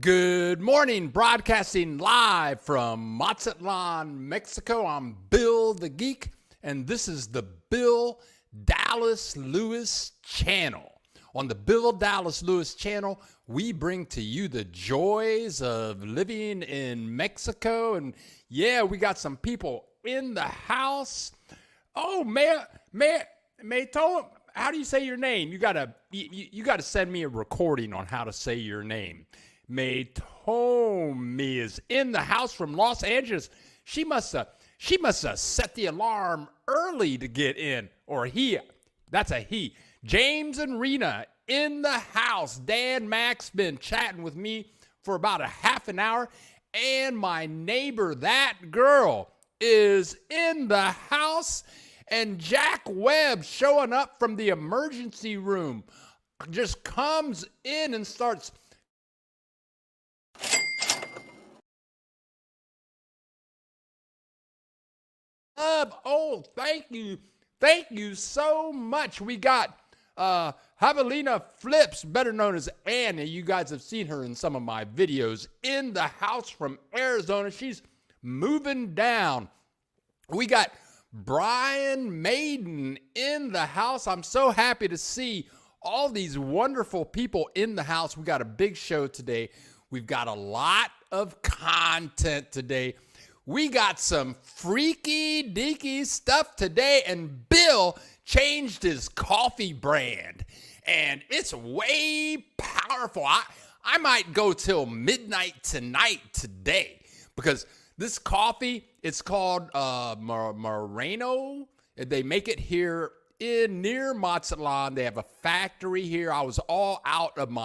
Good morning, broadcasting live from Mazatlan, Mexico. I'm Bill the Geek, and this is the Bill Dallas Lewis channel. On the Bill Dallas Lewis channel, we bring to you the joys of living in Mexico. And yeah, we got some people in the house. Oh, May Tom, how do you say your name? You gotta send me a recording on how to say your name. May Tommy is in the house from Los Angeles. She must have set the alarm early to get in, or he. That's a he. James and Rena in the house. Dan Max been chatting with me for about a half an hour, and my neighbor, that girl, is in the house, and Jack Webb showing up from the emergency room just comes in and starts. Oh, thank you so much. We got Javelina Flips, better known as Annie. You guys have seen her in some of my videos, in the house from Arizona. She's moving down. We got Brian Maiden in the house. I'm so happy to see all these wonderful people in the house. We got a big show today. We've got a lot of content today. We got some freaky deaky stuff today, and Bill changed his coffee brand, and it's way powerful. I might go till midnight tonight today, because this coffee, it's called Moreno. They make it here near Mazatlan. They have a factory here. I was all out of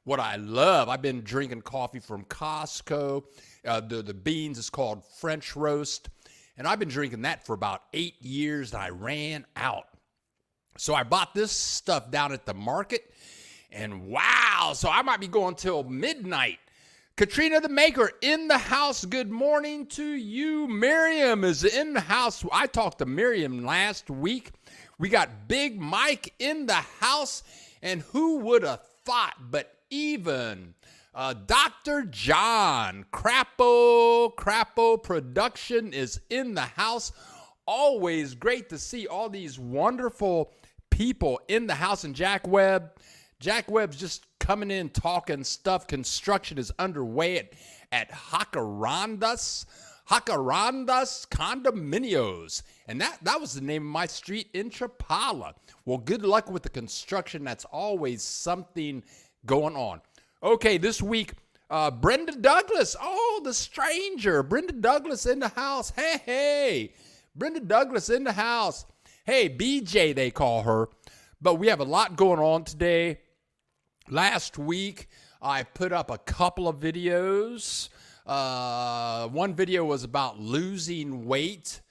what I love. I've been drinking coffee from Costco. The beans is called French roast, and I've been drinking that for about 8 years, and I ran out. So I bought this stuff down at the market, and wow, so I might be going till midnight. Katrina the Maker in the house. Good morning to you. Miriam is in the house. I talked to Miriam last week. We got Big Mike in the house, and who would have thought, but even Dr. John Crapo Production is in the house. Always great to see all these wonderful people in the house. And Jack Webb's just coming in talking stuff. Construction is underway at Jacarandas Condominios. And that was the name of my street in Chapala. Well, good luck with the construction. That's always something going on. Okay, this week, Brenda Douglas. Oh, the stranger. Brenda Douglas in the house. Hey. Brenda Douglas in the house. Hey, BJ, they call her. But we have a lot going on today. Last week, I put up a couple of videos. One video was about losing weight.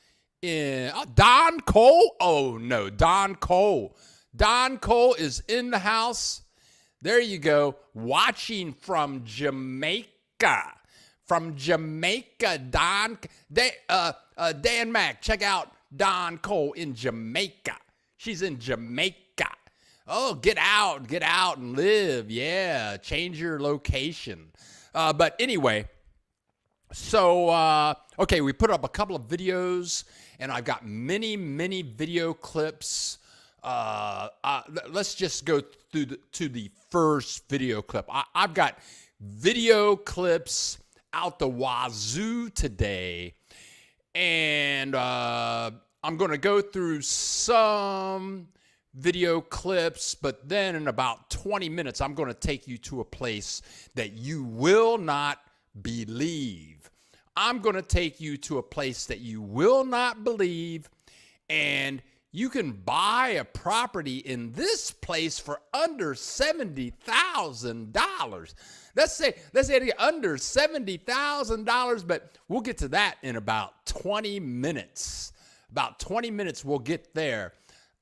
Don Cole? Oh, no, Don Cole. Don Cole is in the house. There you go, watching from Jamaica. From Jamaica, Dan Mac, check out Don Cole in Jamaica. She's in Jamaica. Oh, get out and live. Yeah, change your location. But anyway, so, okay, we put up a couple of videos, and I've got many video clips. Let's just go to the first video clip. I've got video clips out the wazoo today, and I'm going to go through some video clips, but then in about 20 minutes, I'm going to take you to a place that you will not believe. I'm going to take you to a place that you will not believe, and you can buy a property in this place for under $70,000. Let's say under $70,000, but we'll get to that in about 20 minutes. About 20 minutes, we'll get there.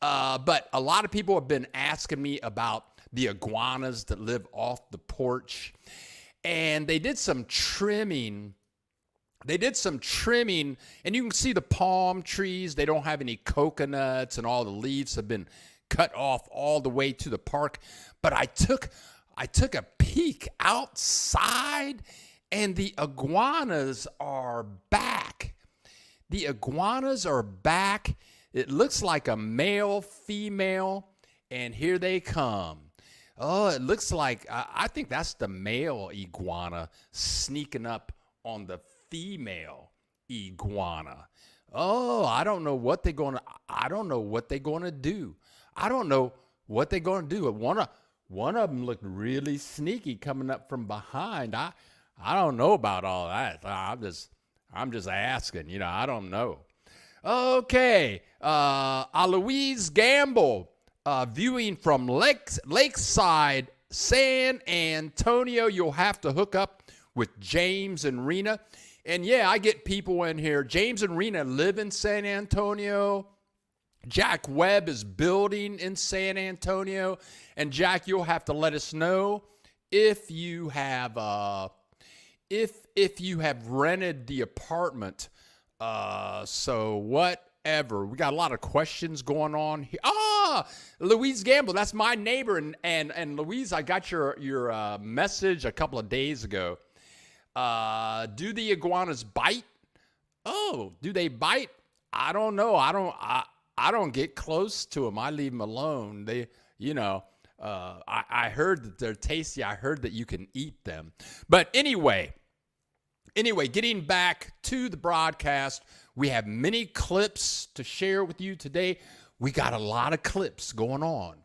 But a lot of people have been asking me about the iguanas that live off the porch, and they did some trimming. And you can see the palm trees. They don't have any coconuts, and all the leaves have been cut off all the way to the park. But I took a peek peek outside, and the iguanas are back. The iguanas are back. It looks like a male, female, and here they come. Oh, it looks like, I think that's the male iguana sneaking up on the female iguana. Oh, I don't know what they're going to do. I don't know what they're going to do. One of them looked really sneaky coming up from behind. I don't know about all that. I'm just asking, I don't know. Okay, Louise Gamble, viewing from Lakeside, San Antonio. You'll have to hook up with James and Rena. And yeah, I get people in here. James and Rena live in San Antonio. Jack Webb is building in San Antonio. And Jack, you'll have to let us know if you have rented the apartment. So whatever. We got a lot of questions going on here. Louise Gamble, that's my neighbor. And Louise, I got your message a couple of days ago. Do the iguanas bite? Oh, do they bite? I don't know. I don't get close to them. I leave them alone. They, I heard that they're tasty. I heard that you can eat them. But anyway, getting back to the broadcast, we have many clips to share with you today. We got a lot of clips going on.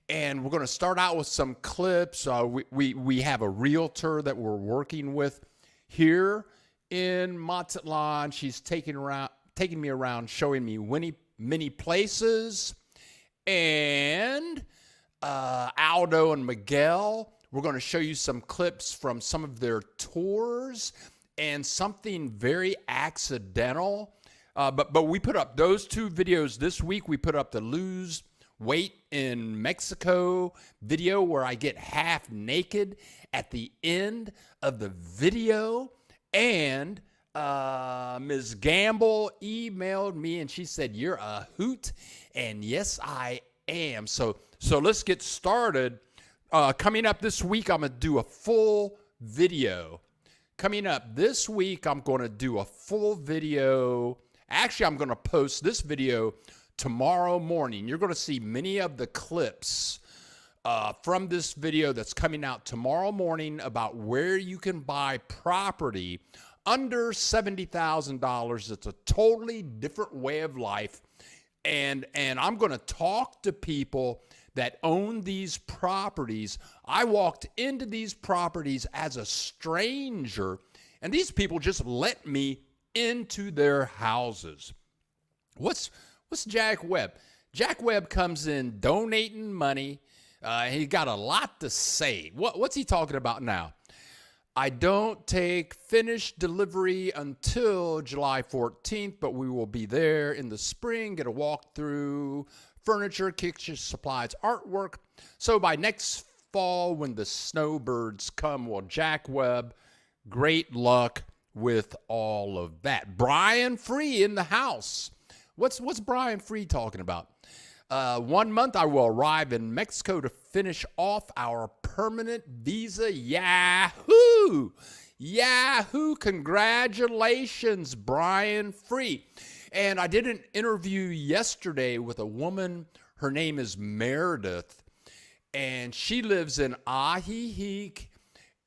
And we're going to start out with some clips. We have a realtor that we're working with here in Mazatlan. She's taking me around, showing me many places. And Aldo and Miguel, we're going to show you some clips from some of their tours and something very accidental. But we put up those two videos this week. We put up the lose weight in Mexico video where I get half naked at the end of the video. And Ms. Gamble emailed me and she said, "You're a hoot." And yes, I am. So let's get started. Coming up this week, I'm going to do a full video. Coming up this week, I'm going to do a full video. Actually, I'm going to post this video tomorrow morning. You're going to see many of the clips from this video that's coming out tomorrow morning about where you can buy property under $70,000. It's a totally different way of life. And I'm going to talk to people that own these properties. I walked into these properties as a stranger, and these people just let me into their houses. What's Jack Webb? Jack Webb comes in donating money. He got a lot to say. What's he talking about now? I don't take finished delivery until July 14th, but we will be there in the spring, get a walk through furniture, kitchen supplies, artwork. So by next fall, when the snowbirds come, well, Jack Webb, great luck with all of that. Brian Free in the house. What's Brian Free talking about? 1 month I will arrive in Mexico to finish off our permanent visa. Yahoo! Yahoo! Congratulations, Brian Free. And I did an interview yesterday with a woman. Her name is Meredith, and she lives in Ajijic.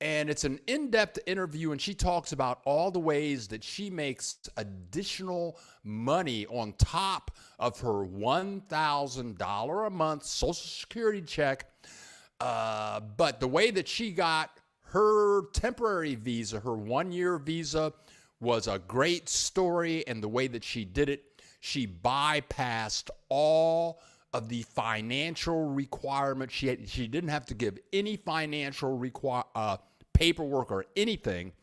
And it's an in-depth interview, and she talks about all the ways that she makes additional money on top of her $1,000 a month Social Security check. But the way that she got her temporary visa, her one-year visa, was a great story. And the way that she did it, she bypassed all of the financial requirements. She didn't have to give any financial paperwork or anything.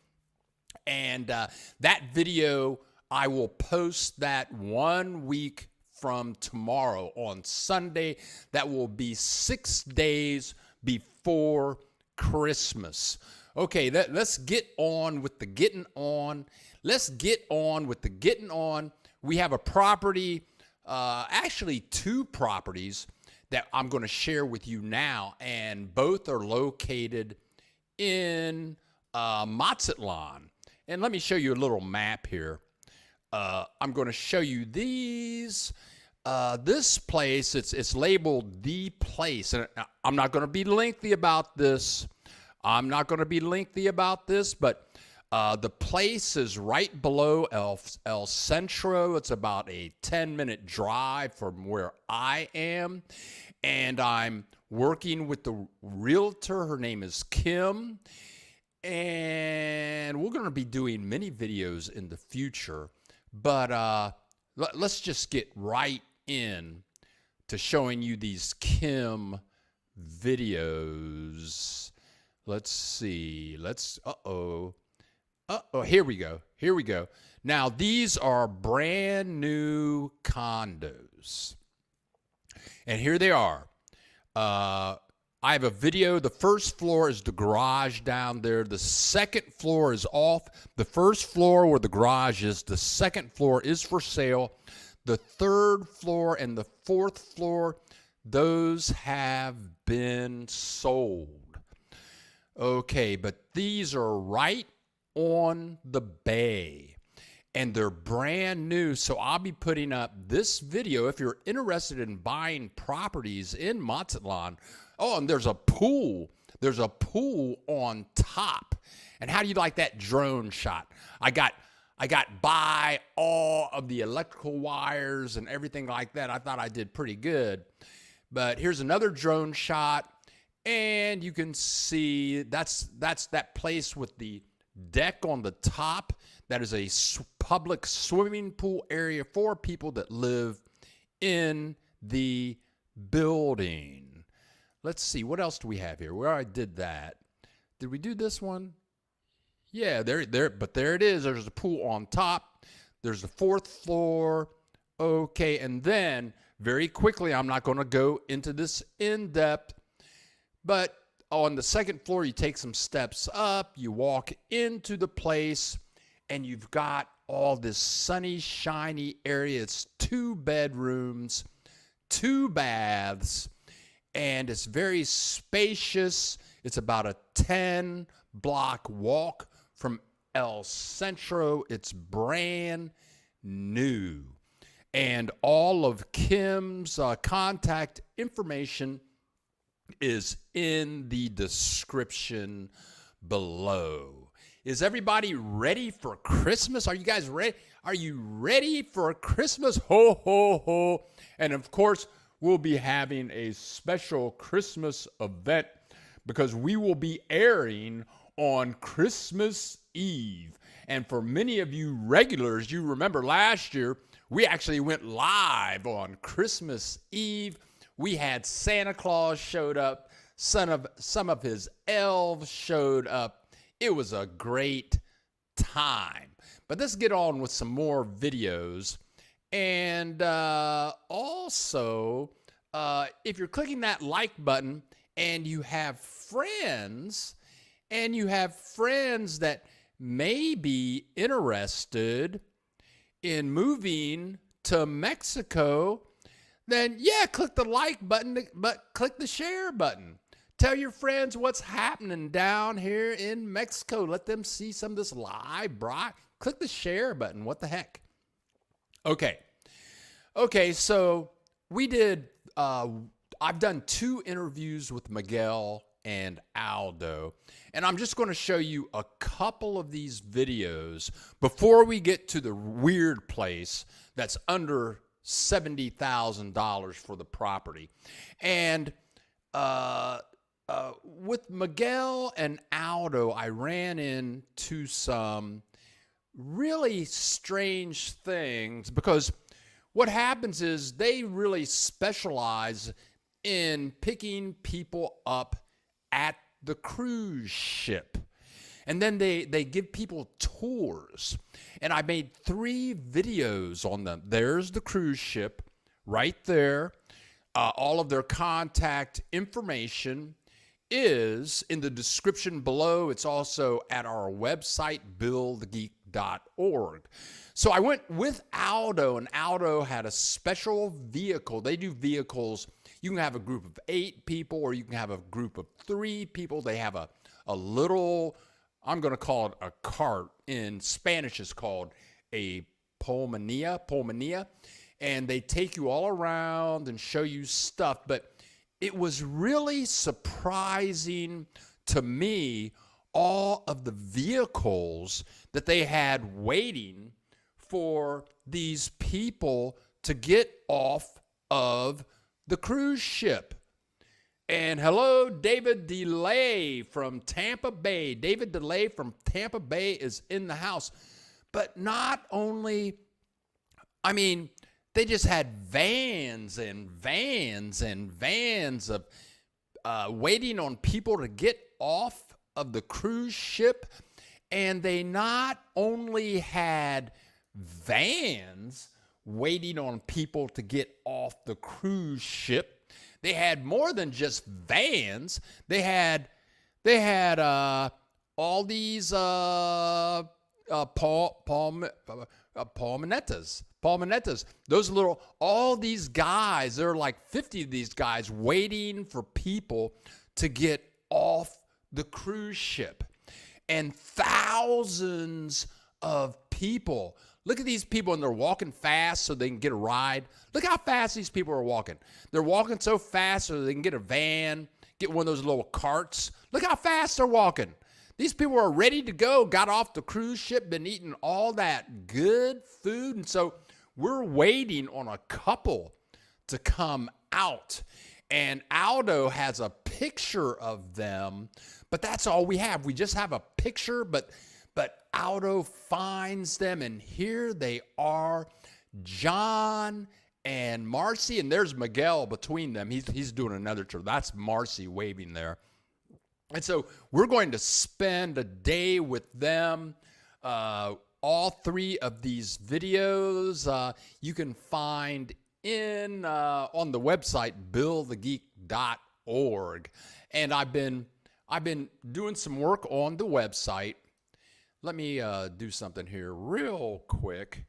And that video, I will post that 1 week from tomorrow on Sunday. That will be 6 days before Christmas. Okay, let's get on with the getting on. We have a property, actually two properties that I'm going to share with you now, and both are located in Mazatlan. And let me show you a little map here. I'm going to show you these. This place, it's labeled The Place. And I'm not going to be lengthy about this. But the place is right below El Centro. It's about a 10-minute drive from where I am. And I'm working with the realtor. Her name is Kim. And we're going to be doing many videos in the future. But let's just get right in to showing you these Kim videos. Let's see. Here we go. Now, these are brand new condos. And here they are. I have a video. The first floor is the garage down there. The second floor is off. The first floor where the garage is, the second floor is for sale. The third floor and the fourth floor, those have been sold. Okay, but these are right on the bay. And they're brand new, so I'll be putting up this video if you're interested in buying properties in Mazatlan. Oh, and there's a pool. There's a pool on top. And how do you like that drone shot? I got by all of the electrical wires and everything like that. I thought I did pretty good. But here's another drone shot, and you can see that's that place with the deck on the top. That is a public swimming pool area for people that live in the building. Let's see, what else do we have here? Where I did that. Did we do this one? Yeah, there, but there it is. There's a pool on top. There's the fourth floor. Okay, and then very quickly, I'm not going to go into this in depth, but on the second floor, you take some steps up, you walk into the place, and you've got all this sunny, shiny area. It's 2 bedrooms, 2 baths, and it's very spacious. It's about a 10-block walk from El Centro. It's brand new. And all of Kim's contact information is in the description below. Is everybody ready for Christmas? Are you guys ready? Are you ready for Christmas? Ho, ho, ho. And of course, we'll be having a special Christmas event because we will be airing on Christmas Eve. And for many of you regulars, you remember last year, we actually went live on Christmas Eve. We had Santa Claus showed up. Some of his elves showed up. It was a great time. But let's get on with some more videos. And also, if you're clicking that like button and you have friends, that may be interested in moving to Mexico, then yeah, click the like button, but click the share button. Tell your friends what's happening down here in Mexico. Let them see some of this live, bro. Click the share button. What the heck? Okay, so we did, I've done 2 interviews with Miguel and Aldo, and I'm just going to show you a couple of these videos before we get to the weird place that's under $70,000 for the property. And with Miguel and Aldo, I ran into some really strange things because what happens is they really specialize in picking people up at the cruise ship. And then they give people tours. And I made 3 videos on them. There's the cruise ship right there. All of their contact information is in the description below. It's also at our website, buildgeek.org. So I went with Aldo, and Aldo had a special vehicle. They do vehicles. You can have a group of 8 people, or you can have a group of 3 people. They have a a little, I'm going to call it a cart. In Spanish, it's called a pulmonía. And they take you all around and show you stuff. But it was really surprising to me, all of the vehicles that they had waiting for these people to get off of the cruise ship. And hello, David DeLay from Tampa Bay. David DeLay from Tampa Bay is in the house. But not only, I mean, they just had vans and vans and vans of waiting on people to get off of the cruise ship. And they not only had vans waiting on people to get off the cruise ship, they had more than just vans. They had all these palmettas. Those little, all these guys, there are like 50 of these guys waiting for people to get off the cruise ship. And thousands of people. Look at these people, and they're walking fast so they can get a ride. Look how fast these people are walking. They're walking so fast so they can get a van, get one of those little carts. Look how fast they're walking. These people are ready to go, got off the cruise ship, been eating all that good food. And so we're waiting on a couple to come out. And Aldo has a picture of them, but that's all we have. We just have a picture, but Aldo finds them, and here they are, John and Marcy, and there's Miguel between them. He's doing another tour. That's Marcy waving there. And so we're going to spend a day with them. All three of these videos you can find on the website buildthegeek.org. And I've been doing some work on the website. Let me do something here real quick.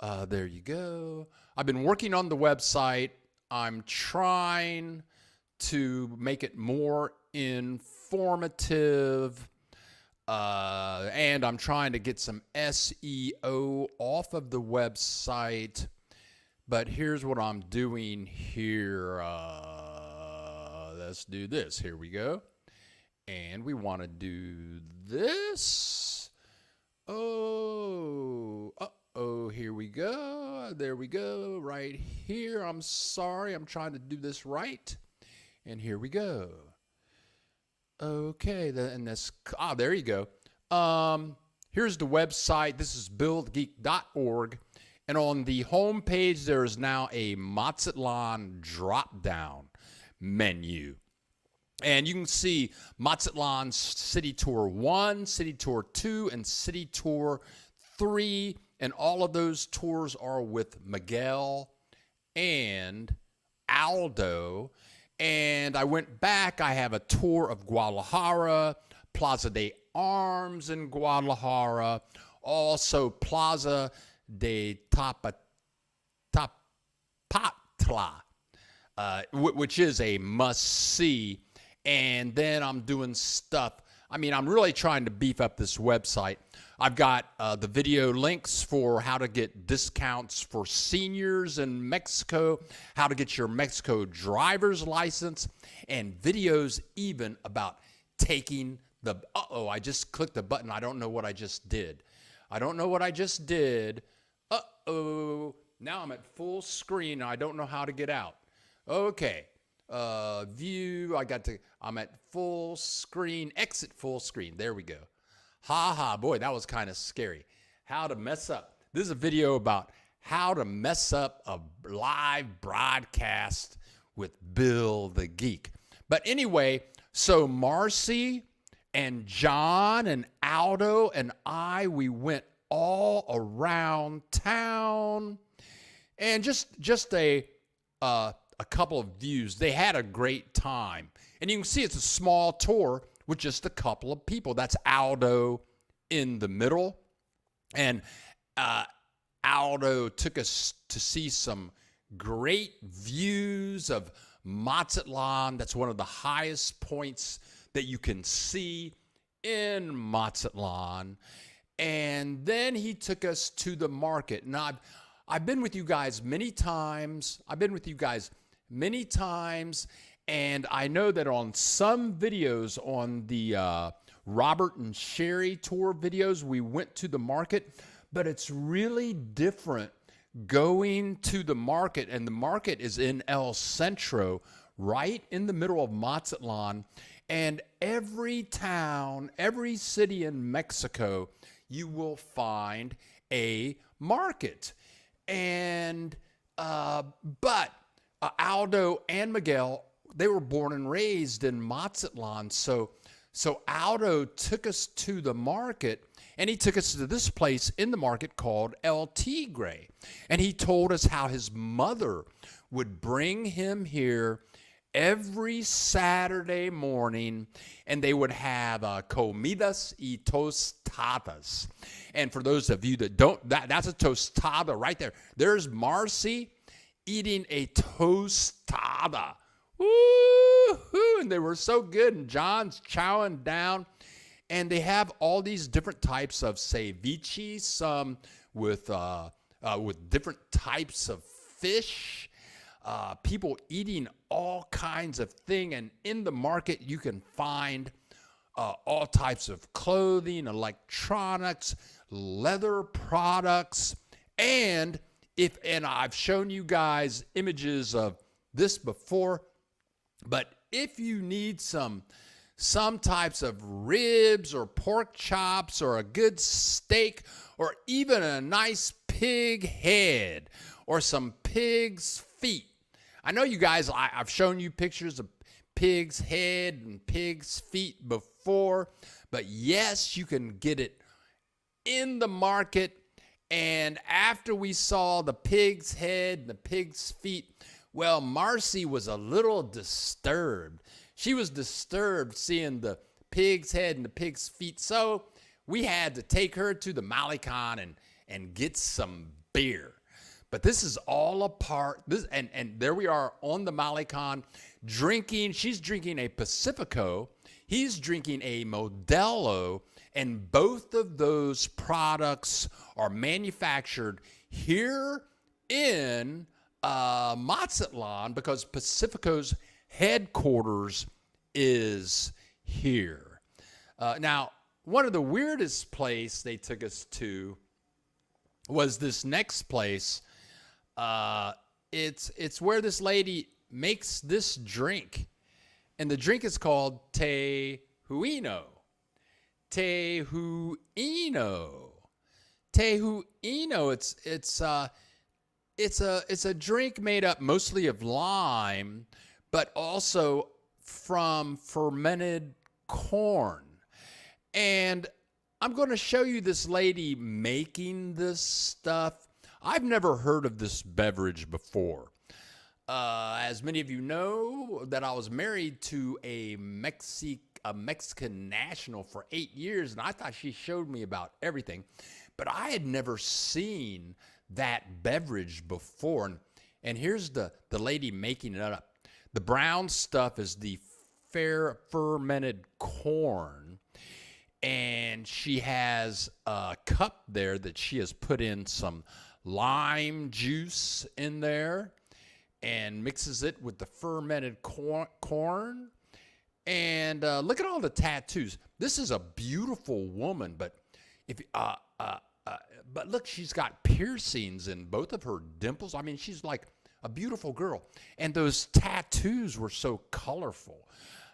There you go. I've been working on the website. I'm trying to make it more informative. And I'm trying to get some SEO off of the website. But here's what I'm doing here. Let's do this. Here we go. And we want to do this. Here we go. There we go. Right here. I'm sorry. I'm trying to do this right. And here we go. Okay. And this, there you go. Here's the website. This is buildgeek.org. And on the home page, there is now a Mazatlan drop-down menu. And you can see Mazatlan City Tour 1, City Tour 2, and City Tour 3. And all of those tours are with Miguel and Aldo. And I went back. I have a tour of Guadalajara, Plaza de Armas in Guadalajara, also Plaza de Tapatla, which is a must-see. And then I'm doing stuff. I mean, I'm really trying to beef up this website. I've got the video links for how to get discounts for seniors in Mexico, how to get your Mexico driver's license, and videos even about taking the, I just clicked the button. I don't know what I just did. Now I'm at full screen. I don't know how to get out. Okay. View, I'm at full screen, exit full screen. There we go. Boy, that was kind of scary. How to mess up. This is a video about how to mess up a live broadcast with Bill the Geek. But anyway, so Marcy and John and Aldo and we went all around town, and just a couple of views. They had a great time. And you can see it's a small tour with just a couple of people. That's Aldo in the middle. And Aldo took us to see some great views of Mazatlan. That's one of the highest points that you can see in Mazatlan. And then he took us to the market. Now, I've been with you guys many times. And I know that on some videos, on the Robert and Sherry tour videos, we went to the market, but it's really different going to the market. And the market is in El Centro, right in the middle of Mazatlan. And every town, every city in Mexico, you will find a market. And but Aldo and Miguel, they were born and raised in Mazatlan. So Aldo took us to the market, and he took us to this place in the market called El Tigre. And he told us how his mother would bring him here every Saturday morning, and they would have comidas y tostadas. And for those of you that don't, that's a tostada right there. There's Marcy eating a tostada. Woo-hoo! And they were so good, and John's chowing down. And they have all these different types of ceviche, some with different types of fish. People eating all kinds of things, and in the market you can find all types of clothing, electronics, leather products, and I've shown you guys images of this before, but if you need some types of ribs or pork chops or a good steak or even a nice pig head or some pig's feet. I know you guys, I've shown you pictures of pig's head and pig's feet before, but yes, you can get it in the market. And after we saw the pig's head and the pig's feet, well, Marcy was a little disturbed. She was disturbed seeing the pig's head and the pig's feet. So we had to take her to the Malecon and get some beer. But this is all a part. And there we are on the Malecon drinking. She's drinking a Pacifico. He's drinking a Modelo. And both of those products are manufactured here in Mazatlan because Pacifico's headquarters is here. Now, one of the weirdest places they took us to was this next place. It's where this lady makes this drink, and the drink is called Tejuino. It's a drink made up mostly of lime, but also from fermented corn. And I'm going to show you this lady making this stuff. I've never heard of this beverage before. As many of you know, that I was married to a Mexican national for 8 years, and I thought she showed me about everything. But I had never seen that beverage before. And here's the lady making it up. The brown stuff is the fermented corn. And she has a cup there that she has put in some lime juice in there and mixes it with the fermented corn. And look at all the tattoos. This is a beautiful woman, but but look, she's got piercings in both of her dimples. I mean, she's like a beautiful girl. And those tattoos were so colorful.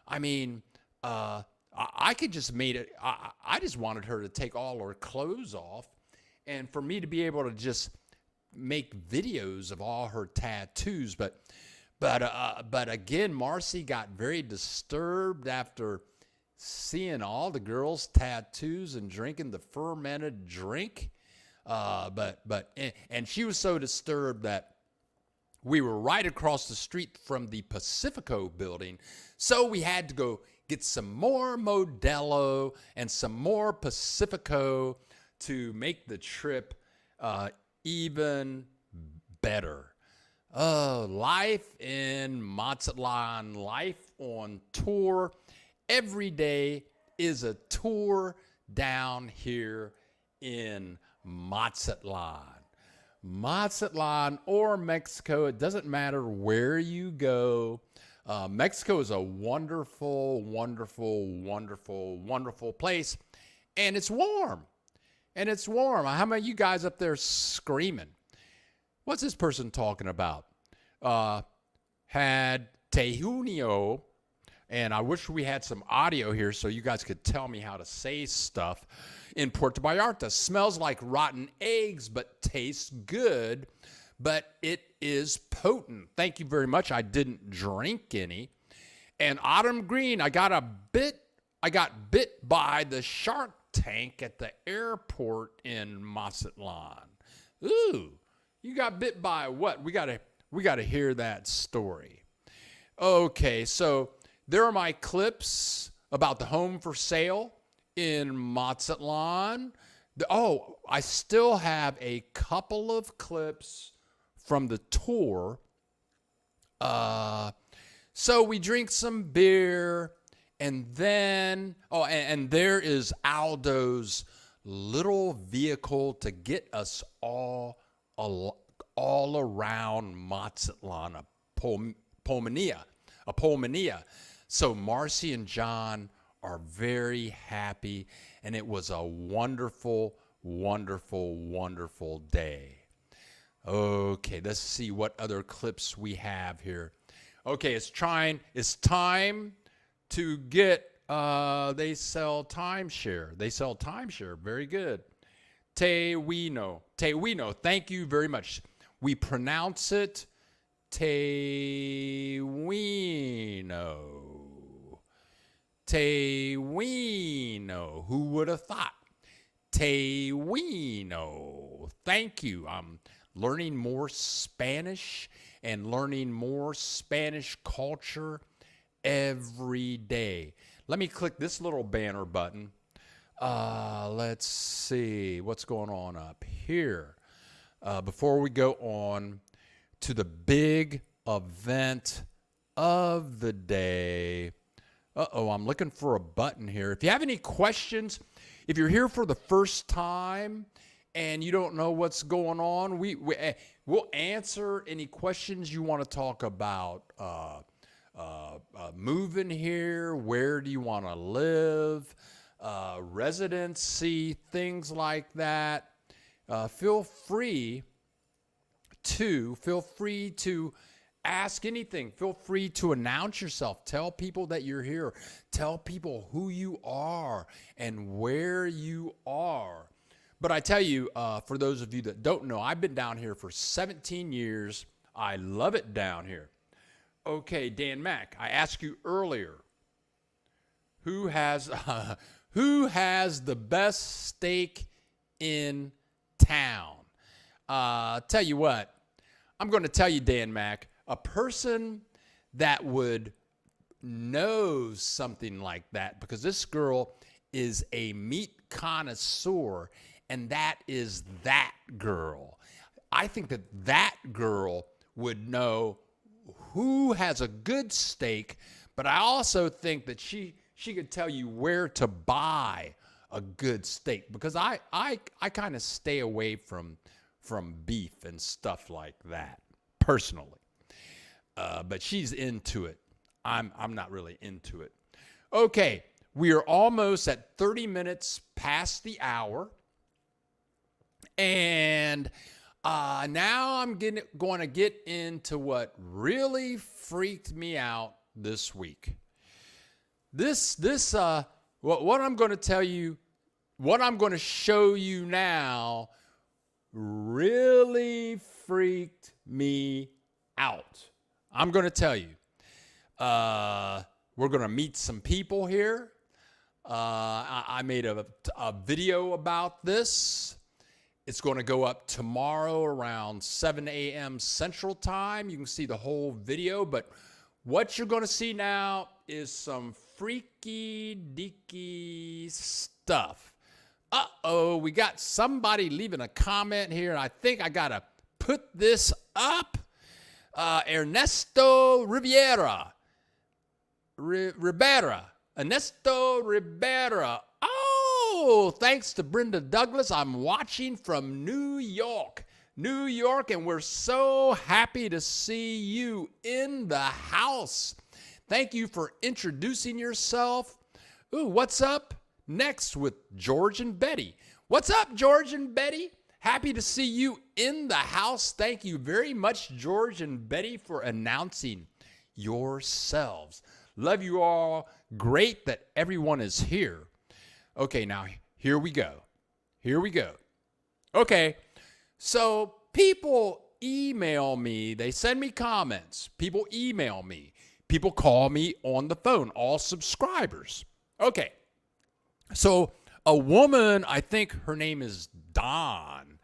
I mean, I could just made it. I just wanted her to take all her clothes off, and for me to be able to just make videos of all her tattoos. But again, Marcy got very disturbed after seeing all the girls' tattoos and drinking the fermented drink. And she was so disturbed that we were right across the street from the Pacifico building, so we had to go get some more Modelo and some more Pacifico to make the trip even better. Life in Mazatlan, life on tour, every day is a tour down here in Mazatlan. Mazatlan or Mexico, it doesn't matter where you go. Mexico is a wonderful, wonderful, wonderful, wonderful place. And it's warm. How many of you guys up there screaming? What's this person talking about? Had Tejunio, and I wish we had some audio here so you guys could tell me how to say stuff. In Puerto Vallarta, smells like rotten eggs, but tastes good, but it is potent. Thank you very much. I didn't drink any. And Autumn Green, I got bit by the shark tank at the airport in Mazatlan. Ooh, you got bit by what? We gotta hear that story. Okay, so there are my clips about the home for sale in Mazatlan. I still have a couple of clips from the tour. So we drink some beer, and then, and there is Aldo's little vehicle to get us all around Mazatlan, a Pulmonía. So Marcy and John are very happy, and it was a wonderful, wonderful, wonderful day. Okay, let's see what other clips we have here. Okay, it's time to get, they sell timeshare. Very good. Tejunio, thank you very much. We pronounce it Tejunio. Who would have thought? Tejunio. Thank you. I'm learning more Spanish and learning more Spanish culture every day. Let me click this little banner button. Let's see what's going on up here. Before we go on to the big event of the day. I'm looking for a button here. If you have any questions, if you're here for the first time and you don't know what's going on, we'll answer any questions you want to talk about. Moving here, where do you want to live, residency, things like that. Feel free to ask anything. Feel free to announce yourself. Tell people that you're here. Tell people who you are and where you are. But I tell you, for those of you that don't know, I've been down here for 17 years. I love it down here. Okay, Dan Mack, I asked you earlier, who has the best steak in town? Tell you what, I'm going to tell you, Dan Mack, a person that would know something like that, because this girl is a meat connoisseur, and that is that girl. I think that girl would know who has a good steak, but I also think that she could tell you where to buy a good steak, because I kind of stay away from beef and stuff like that personally. But she's into it. I'm not really into it. Okay, we are almost at 30 minutes past the hour. And now I'm going to get into what really freaked me out this week. What I'm going to tell you, what I'm going to show you now really freaked me out. I'm going to tell you. We're going to meet some people here. I made a video about this. It's going to go up tomorrow around 7 a.m. Central Time. You can see the whole video, but what you're going to see now is some freaky deaky stuff. We got somebody leaving a comment here, and I think I got to put this up. Ernesto Rivera. Ernesto Rivera. Oh, thanks to Brenda Douglas. I'm watching from New York. New York, and we're so happy to see you in the house. Thank you for introducing yourself. Ooh, what's up? Next with George and Betty. What's up, George and Betty? Happy to see you in the house. Thank you very much, George and Betty, for announcing yourselves. Love you all. Great that everyone is here. Okay, now here we go. Here we go. Okay, so people email me. They send me comments. People email me. People call me on the phone, all subscribers. Okay, so a woman, I think her name is Dawn,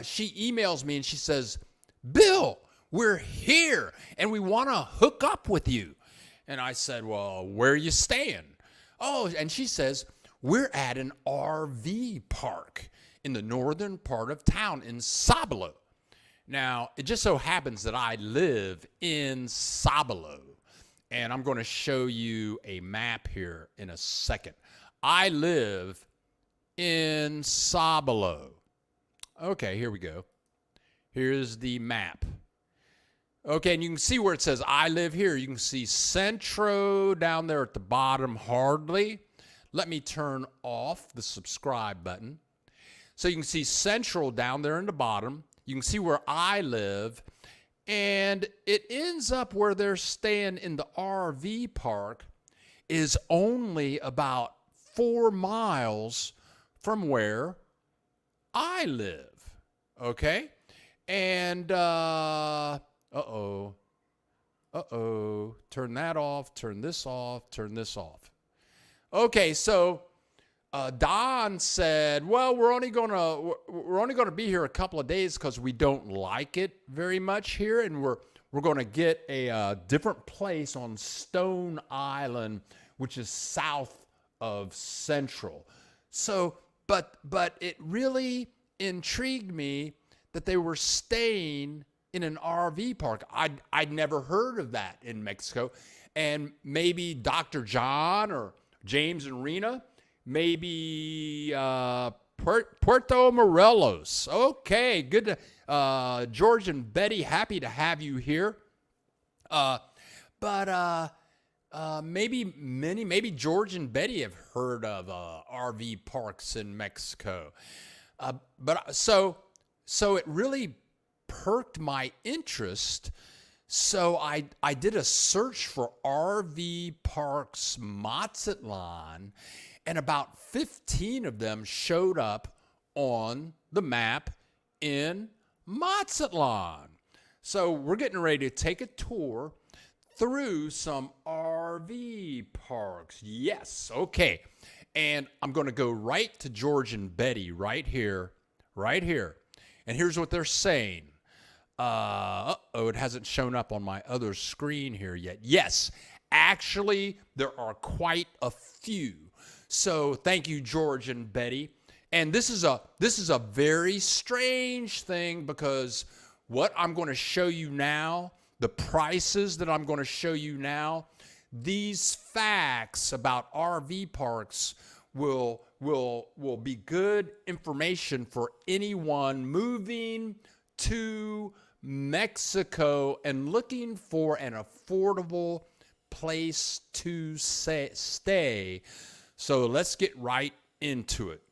she emails me and she says, Bill, we're here and we want to hook up with you. And I said, well, where are you staying? Oh, and she says, we're at an RV park in the northern part of town in Sabalo. Now, it just so happens that I live in Sabalo, and I'm going to show you a map here in a second. I live in Sabalo. Okay, here we go. Here's the map. Okay, and you can see where it says I live here. You can see Centro down there at the bottom, hardly. Let me turn off the subscribe button. So you can see Central down there in the bottom. You can see where I live. And it ends up where they're staying in the RV park is only about 4 miles from where I live. Okay? And, turn that off, turn this off, turn this off. Okay, so Don said, well, we're only gonna be here a couple of days because we don't like it very much here, and we're gonna get a different place on Stone Island, which is south of Central. So, but it really intrigued me that they were staying in an RV park. I'd never heard of that in Mexico, and maybe Dr. John or James and Rena, maybe Puerto Morelos. Okay, good. George and Betty, happy to have you here. Maybe George and Betty have heard of RV parks in Mexico. So it really perked my interest. So I did a search for RV parks Mazatlan, and about 15 of them showed up on the map in Mazatlan. So we're getting ready to take a tour through some RV parks. Yes, okay. And I'm going to go right to George and Betty right here. And here's what they're saying. It hasn't shown up on my other screen here yet. Yes, actually, there are quite a few. So thank you, George and Betty. And this is a very strange thing, because what I'm going to show you now, the prices that I'm going to show you now, these facts about RV parks will be good information for anyone moving to Mexico and looking for an affordable place to stay. So let's get right into it.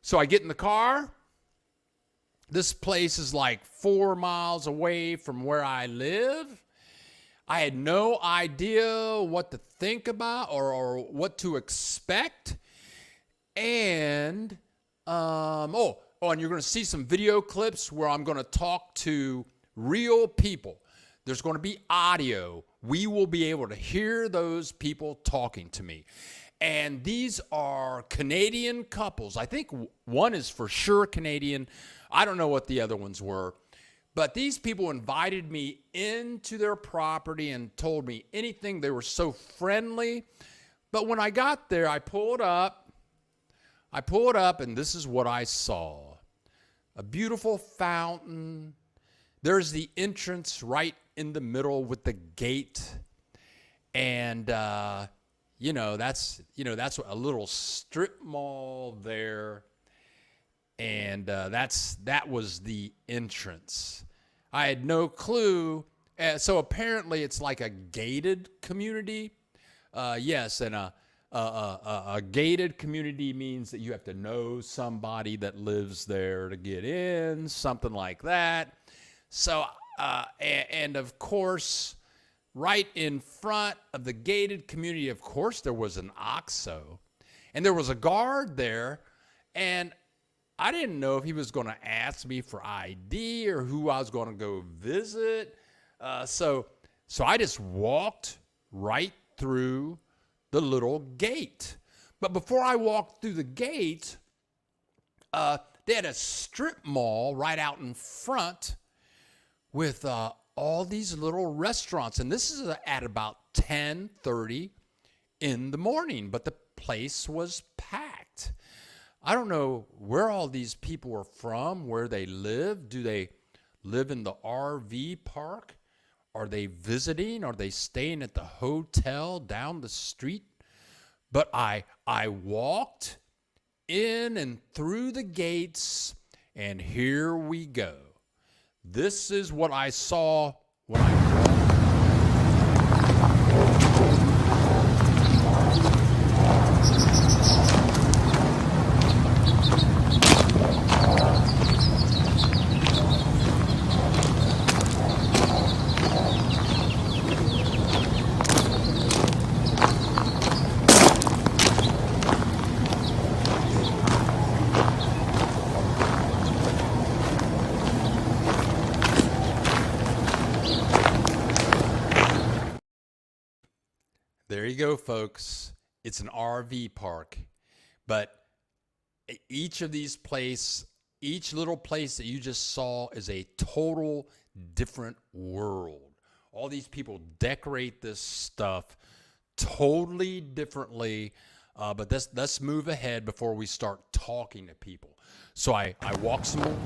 So I get in the car. This place is like 4 miles away from where I live. I had no idea what to think about or what to expect. And, and you're going to see some video clips where I'm going to talk to real people. There's going to be audio. We will be able to hear those people talking to me. And these are Canadian couples. I think one is for sure Canadian. I don't know what the other ones were. But these people invited me into their property and told me anything. They were so friendly. But when I got there, I pulled up, and this is what I saw. A beautiful fountain. There's the entrance right in the middle with the gate. And that's a little strip mall there, and that was the entrance. I had no clue. So apparently it's like a gated community. Yes, and a gated community means that you have to know somebody that lives there to get in, something like that. So, and of course, right in front of the gated community, of course, there was an OXXO, and there was a guard there, and I didn't know if he was going to ask me for ID or who I was going to go visit. So I just walked right through the little gate. But before I walked through the gate, they had a strip mall right out in front with all these little restaurants. And this is at about 10:30 in the morning, but the place was packed. I don't know where all these people are from, where they live. Do they live in the RV park? Are they visiting? Are they staying at the hotel down the street? But I walked in and through the gates, and here we go. This is what I saw when I walked. There you go, folks. It's an RV park. But each little place that you just saw is a total different world. All these people decorate this stuff totally differently. But let's move ahead before we start talking to people. So I walked some more.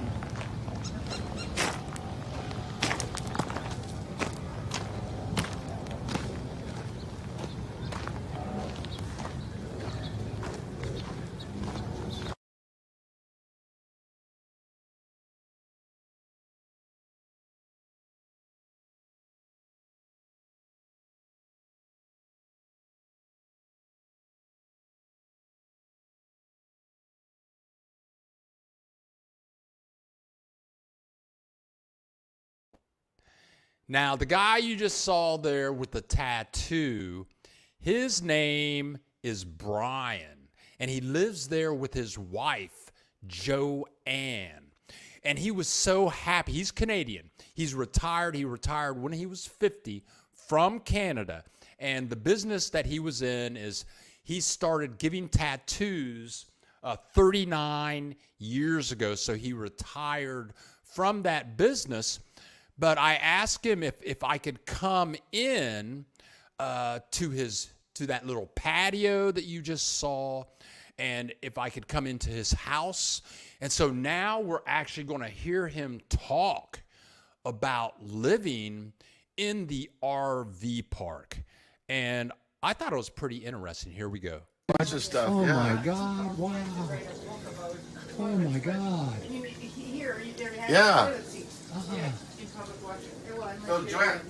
Now, the guy you just saw there with the tattoo, his name is Brian, and he lives there with his wife, Joanne. And he was so happy. He's Canadian. He's retired. He retired when he was 50 from Canada. And the business that he was in is he started giving tattoos 39 years ago. So he retired from that business. But I asked him if I could come in to that little patio that you just saw, and if I could come into his house. And so now we're actually going to hear him talk about living in the RV park. And I thought it was pretty interesting. Here we go. Bunch of stuff. Oh, yeah. my God. Wow. Oh, my God. Yeah. Uh-huh. So Joanne,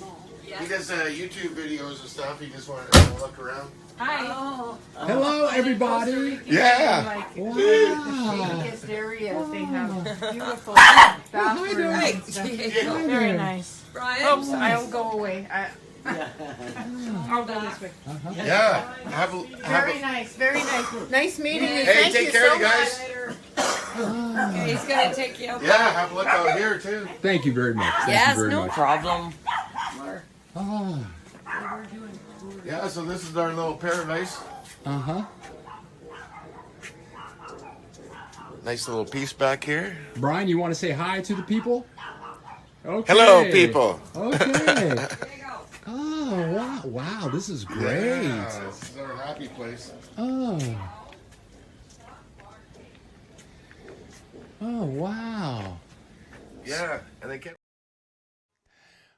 he does YouTube videos and stuff. He just wanted to look around. Hi. Oh. Hello, everybody. Yeah. Wow. Yes, there he is. They have beautiful bathrooms. Very nice. Brian. Oops, I'll go away. I'll go this way. Yeah. Very nice. Very nice. Nice meeting you. Hey, Thank take you care, so you guys. Okay, he's gonna take you out. Yeah, have a look out here too. Thank you very much. Thank Yes, you very no much. problem. Oh. Yeah, so this is our little paradise. Uh-huh. Nice little piece back here. Brian, you want to say hi to the people? Okay. Hello, people. Okay. Oh, wow. Wow, this is great. Yeah, this is our happy place. Oh. Oh, wow. Yeah, and they kept.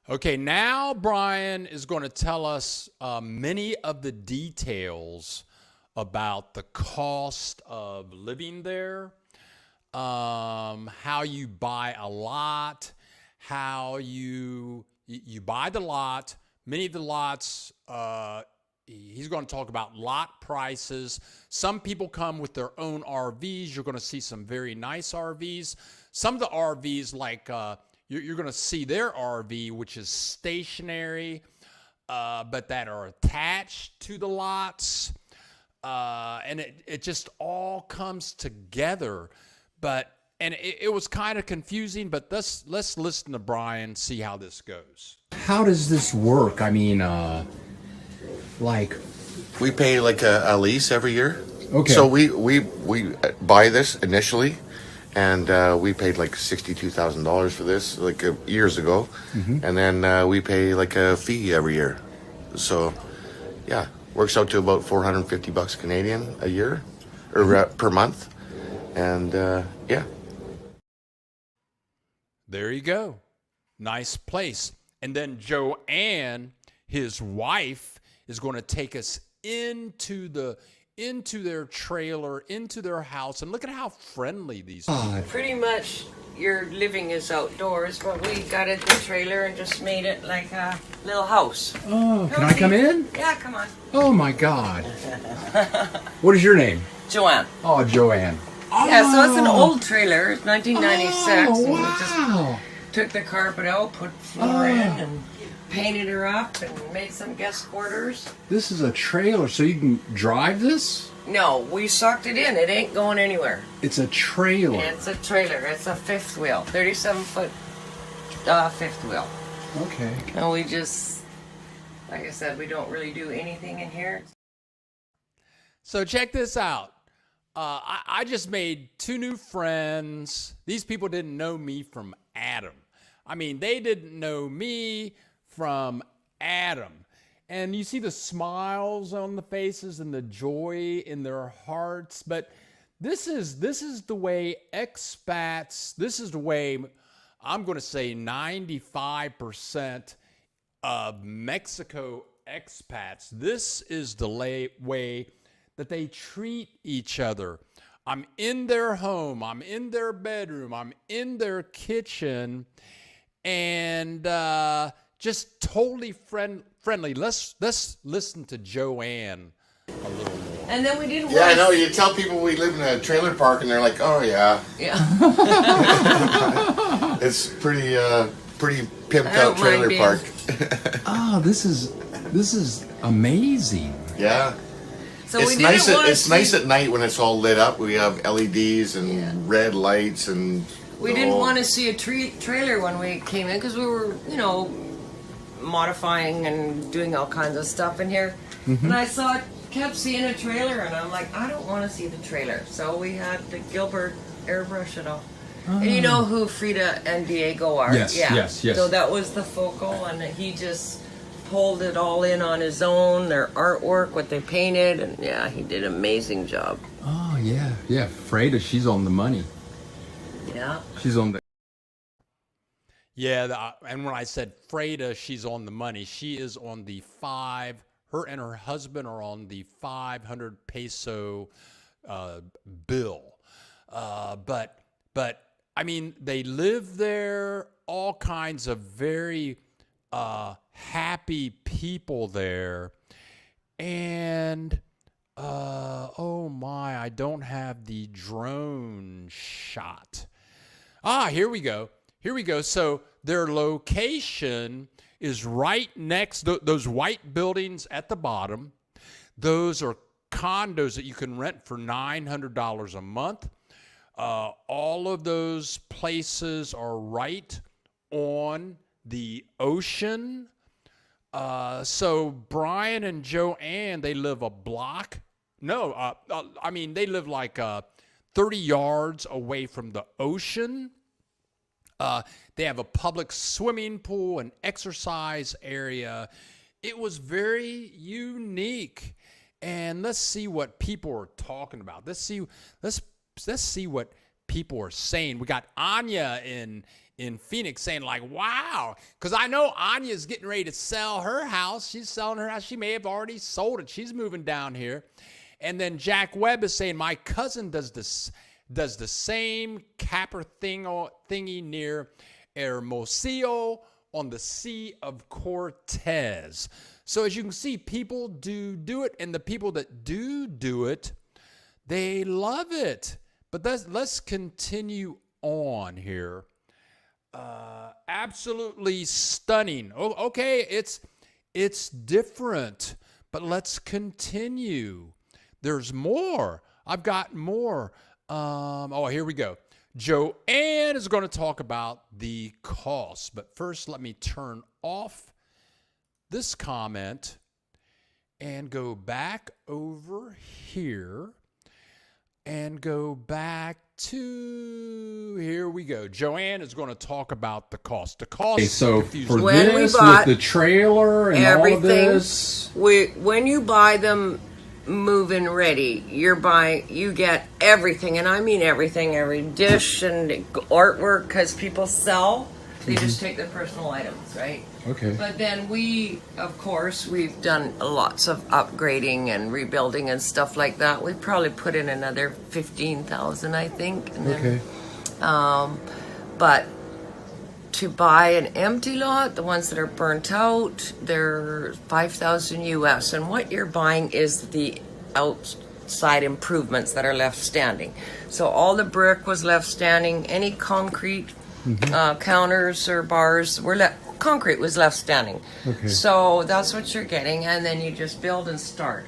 Okay, now Brian is going to tell us many of the details about the cost of living there, how you buy a lot, how you buy the lot. Many of the lots, he's going to talk about lot prices. Some people come with their own RVs. You're going to see some very nice RVs. Some of the RVs, like you're going to see their RV, which is stationary, but that are attached to the lots. And it just all comes together. And it was kind of confusing, but let's listen to Brian, see how this goes. How does this work? I mean, like... We pay like a lease every year. Okay. So we buy this initially, and we paid like $62,000 for this like years ago, and then we pay like a fee every year. So, yeah, works out to about $450 Canadian a year, or per month, and yeah. There you go. Nice place. And then Joanne, his wife, is going to take us into their trailer, into their house, and look at how friendly these people are. Pretty much your living is outdoors, but we gutted the trailer and just made it like a little house. Oh, can I come in? Yeah, come on. Oh my God. What is your name? Joanne. Oh, Joanne. Yeah, so it's an old trailer. It's 1996. Oh, And we wow. just took the carpet out, put floor in, and painted her up, and made some guest quarters. This is a trailer, so you can drive this? No, we sucked it in. It ain't going anywhere. It's a trailer. It's a trailer. It's a fifth wheel, 37-foot fifth wheel. Okay. And we just, like I said, we don't really do anything in here. So check this out. I just made 2 new friends. These people didn't know me from Adam. I mean, they didn't know me from Adam. And you see the smiles on the faces and the joy in their hearts. But this is the way expats, this is the way, I'm going to say 95% of Mexico expats, this is the way that they treat each other. I'm in their home, I'm in their bedroom, I'm in their kitchen, and just totally friendly. Let's listen to Joanne a little more. And then we didn't Yeah, I know. You tell people we live in a trailer park, and they're like, "Oh yeah, Yeah. it's pretty pimped I don't out trailer mind park." Oh, this is amazing. Yeah. So It's we didn't nice. want to It's nice at night when it's all lit up. We have LEDs and red lights, and We didn't want to see a trailer when we came in because we were, modifying and doing all kinds of stuff in here. And I kept seeing a trailer, and I'm like, I don't want to see the trailer. So we had the Gilbert airbrush it off. And you know who Frida and Diego are? Yes, yeah. yes. So that was the focal, and he just pulled it all in on his own, their artwork, what they painted, and yeah, he did an amazing job. Oh, yeah. Freda, she's on the money. Yeah. She's on the... Yeah, and when I said Freda, she's on the money. She is on the her and her husband are on the 500 peso bill. But I mean, they live there, all kinds of very happy people there. And, oh my, I don't have the drone shot. Here we go. So their location is right next to those white buildings at the bottom. Those are condos that you can rent for $900 a month. All of those places are right on the ocean. So Brian and Joanne, they live a block. No, they live like 30 yards away from the ocean. They have a public swimming pool, an exercise area. It was very unique. And let's see what people are talking about. Let's see what people are saying. We got Anya in Phoenix saying like, wow, because I know Anya's getting ready to sell her house. She's selling her house. She may have already sold it. She's moving down here. And then Jack Webb is saying, my cousin does the same capper thingy near Hermosillo on the Sea of Cortez. So as you can see, people do it, and the people that do it, they love it. But let's continue on here. Absolutely stunning. Oh, okay, it's different, but let's continue. There's more. I've got more. Here we go. Joanne is going to talk about the cost, but first let me turn off this comment and go back over here and go back to, here we go. Joanne is going to talk about the cost. The cost. Okay, so for When we this, bought with the trailer and all of everything, this, when you buy them move-in ready, you get everything, and I mean everything, every dish and artwork, because people sell. They just take their personal items, right? okay. But then we've done lots of upgrading and rebuilding and stuff like that. We probably put in another 15,000, I think. And then, Okay. but to buy an empty lot, the ones that are burnt out, they're 5,000 US. And what you're buying is the outside improvements that are left standing. So all the brick was left standing. Any concrete counters or bars concrete was left standing. Okay. So that's what you're getting, and then you just build and start.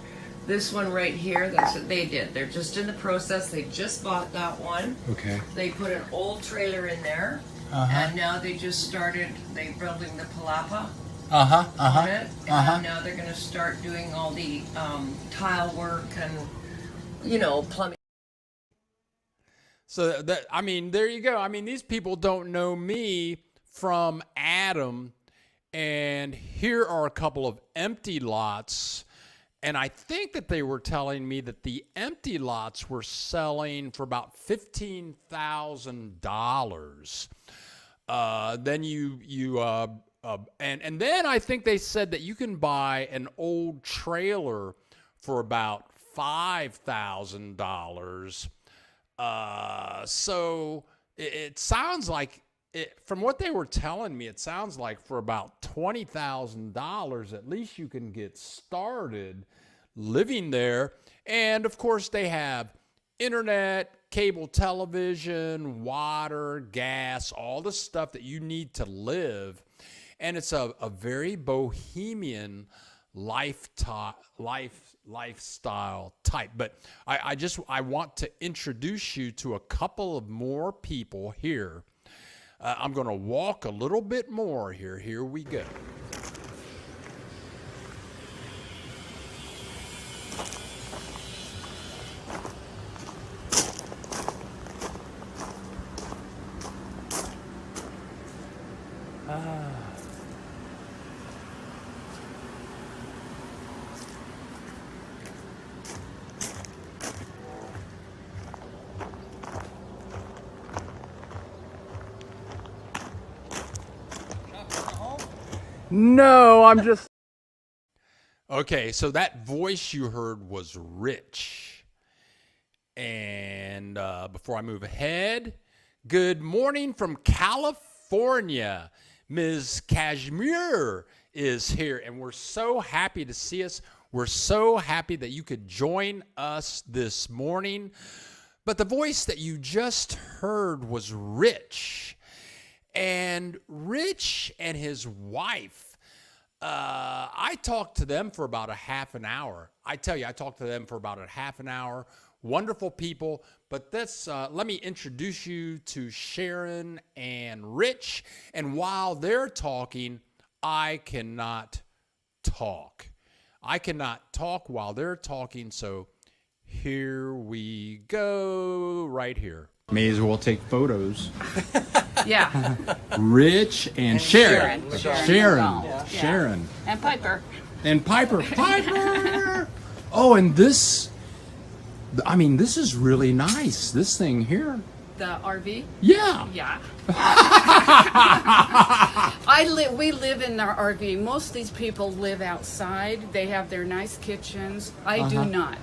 This one right here, that's what they did. They're just in the process. They just bought that one. Okay. They put an old trailer in there, and now they just started. They building the palapa on it, and now they're going to start doing all the tile work and plumbing. So there you go. I mean, these people don't know me from Adam, and here are a couple of empty lots, and I think that they were telling me that the empty lots were selling for about $15,000. And then I think they said that you can buy an old trailer for about $5,000. So it sounds like, from what they were telling me, it sounds like for about $20,000, at least you can get started living there. And of course, they have internet, cable television, water, gas, all the stuff that you need to live. And it's a very bohemian lifestyle type. But I want to introduce you to a couple of more people here. I'm going to walk a little bit more here. Here we go. No, I'm just... Okay, so that voice you heard was Rich. And before I move ahead, good morning from California. Ms. Kashmir is here, and we're so happy to see us. We're so happy that you could join us this morning. But the voice that you just heard was Rich. And Rich and his wife, I talked to them for about a half an hour. I tell you, I talked to them for about a half an hour. Wonderful people. But let me introduce you to Sharon and Rich. And while they're talking, I cannot talk. I cannot talk while they're talking. So here we go, right here. May as well take photos. Yeah. Rich and Sharon. Yeah. Sharon. And Piper. And Piper. Oh, and this, I mean, this is really nice. This thing here. The RV? Yeah. Yeah. We live in our RV. Most of these people live outside. They have their nice kitchens. I do not.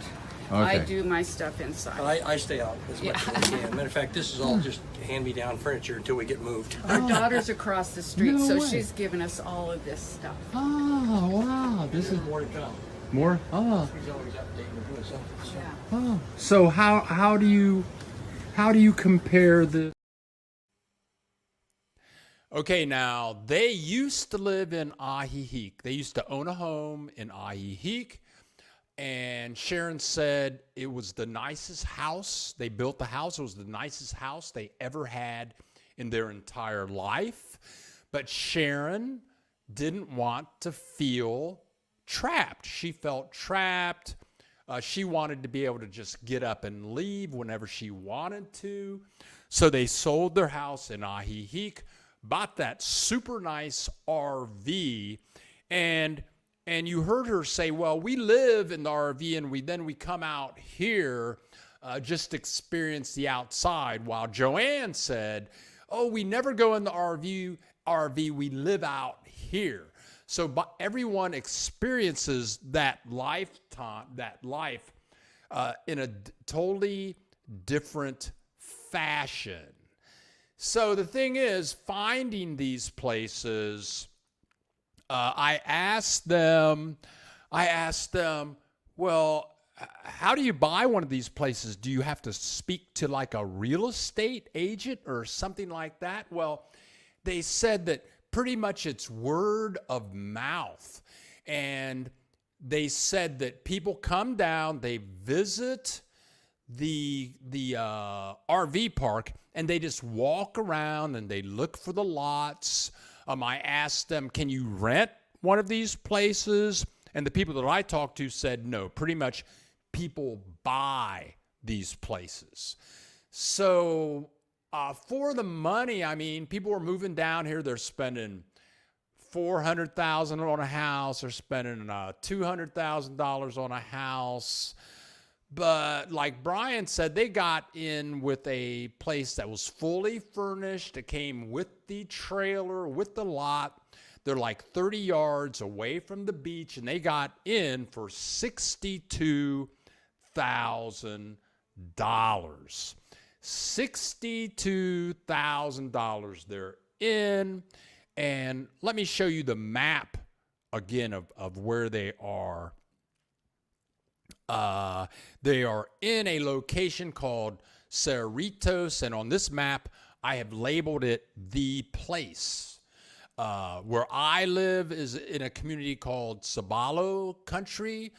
I Okay. do my stuff inside. I stay out as much as I can. Matter of fact, this is all just hand-me-down furniture until we get moved. Our daughter's across the street, No so way. she's given us all of this stuff. Oh, wow. This is More to come. more. Oh. He's always updating and doing something. So. Yeah. Oh. So how do you compare the? Okay, now they used to live in Ahihique. They used to own a home in Ahihique, and Sharon said it was the nicest house. They built the house. It was the nicest house they ever had in their entire life. But Sharon didn't want to feel trapped. She felt trapped. She wanted to be able to just get up and leave whenever she wanted to. So they sold their house in Ahihique, bought that super nice RV, and you heard her say, well, we live in the RV and then we come out here just to experience the outside, while Joanne said, oh, we never go in the RV, we live out here. So everyone experiences that life in a totally different fashion. So the thing is, finding these places, I asked them, well, how do you buy one of these places? Do you have to speak to like a real estate agent or something like that? Well, they said that pretty much it's word of mouth. And they said that people come down, they visit the RV park, and they just walk around and they look for the lots. I asked them, can you rent one of these places? And the people that I talked to said no. Pretty much people buy these places. So for the money, I mean, people are moving down here. They're spending $400,000 on a house. They're spending $200,000 on a house. But like Brian said, they got in with a place that was fully furnished. It came with the trailer, with the lot. They're like 30 yards away from the beach, and they got in for $62,000. $62,000 they're in. And let me show you the map again of where they are. They are in a location called Cerritos, and on this map, I have labeled it The Place. Where I live is in a community called Sabalo Country,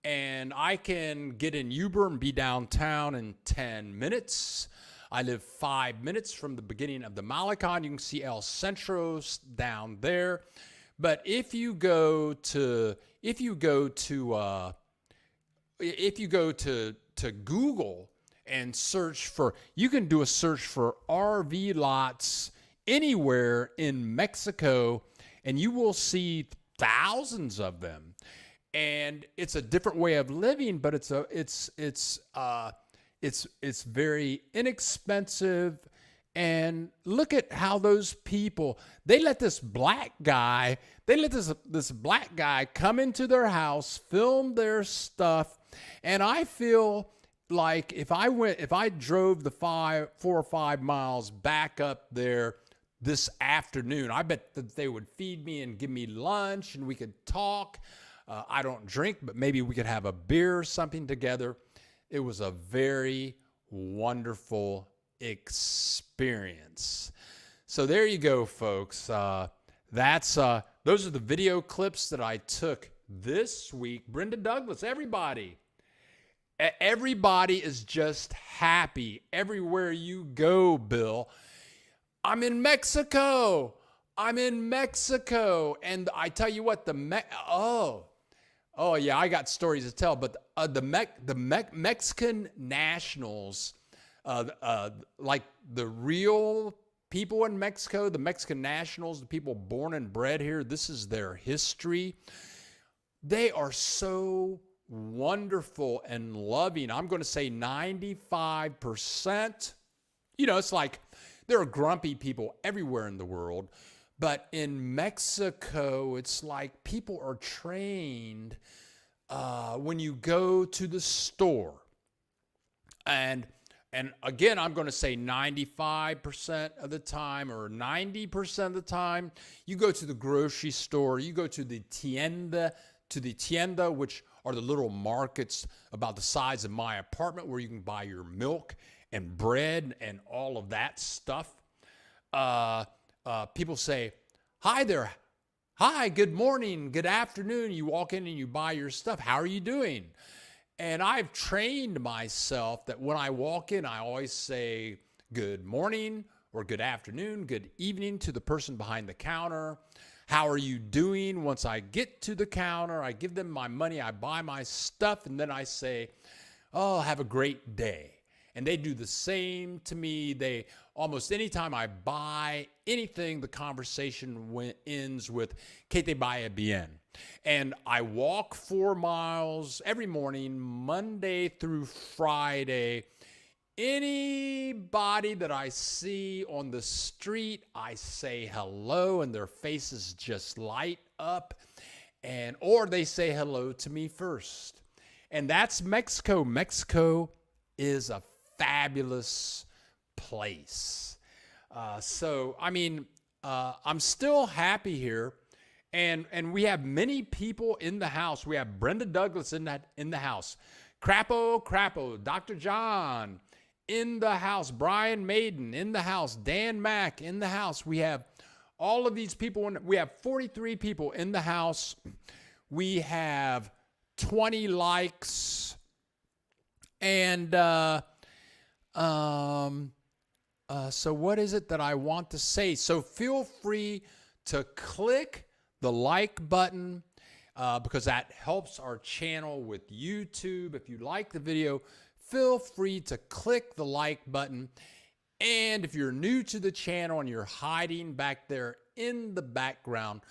and I can get in Uber and be downtown in 10 minutes. I live 5 minutes from the beginning of the Malecon. You can see El Centros down there. But if you go to Google and search for, you can do a search for RV lots anywhere in Mexico, and you will see thousands of them. And it's a different way of living, but it's very inexpensive. And look at how those people, they let this black guy come into their house, film their stuff. And I feel like if I drove the 4 or 5 miles back up there this afternoon, I bet that they would feed me and give me lunch and we could talk. I don't drink, but maybe we could have a beer or something together. It was a very wonderful experience. So there you go, folks. Those are the video clips that I took this week. Brenda Douglas, everybody is just happy everywhere you go, Bill. I'm in Mexico, and I tell you what, yeah, I got stories to tell. But the Mexican nationals, like the real people in Mexico, the Mexican nationals, the people born and bred here, this is their history. They are so wonderful and loving. I'm going to say 95% It's like there are grumpy people everywhere in the world, but in Mexico, it's like people are trained when you go to the store. And again, I'm going to say 95% of the time or 90% of the time, you go to the grocery store, you go to the tienda, which are the little markets about the size of my apartment where you can buy your milk and bread and all of that stuff. People say, hi there. Hi, good morning, good afternoon. You walk in and you buy your stuff. How are you doing? And I've trained myself that when I walk in, I always say good morning or good afternoon, good evening to the person behind the counter. How are you doing? Once I get to the counter, I give them my money, I buy my stuff, and then I say, oh, have a great day. And they do the same to me. They almost anytime I buy anything, the conversation ends with "Que te vaya bien." And I walk 4 miles every morning, Monday through Friday. Anybody that I see on the street, I say hello, and their faces just light up, or they say hello to me first. And that's Mexico. Mexico is a fabulous place. I'm still happy here, and we have many people in the house. We have Brenda Douglas in the house, Crapo, Dr. John in the house, Brian Maiden in the house, Dan Mack in the house. We have all of these people. We have 43 people in the house. We have 20 likes, and so what is it that I want to say? So feel free to click the like button because that helps our channel with YouTube. If you like the video, feel free to click the like button. And if you're new to the channel and you're hiding back there in the background,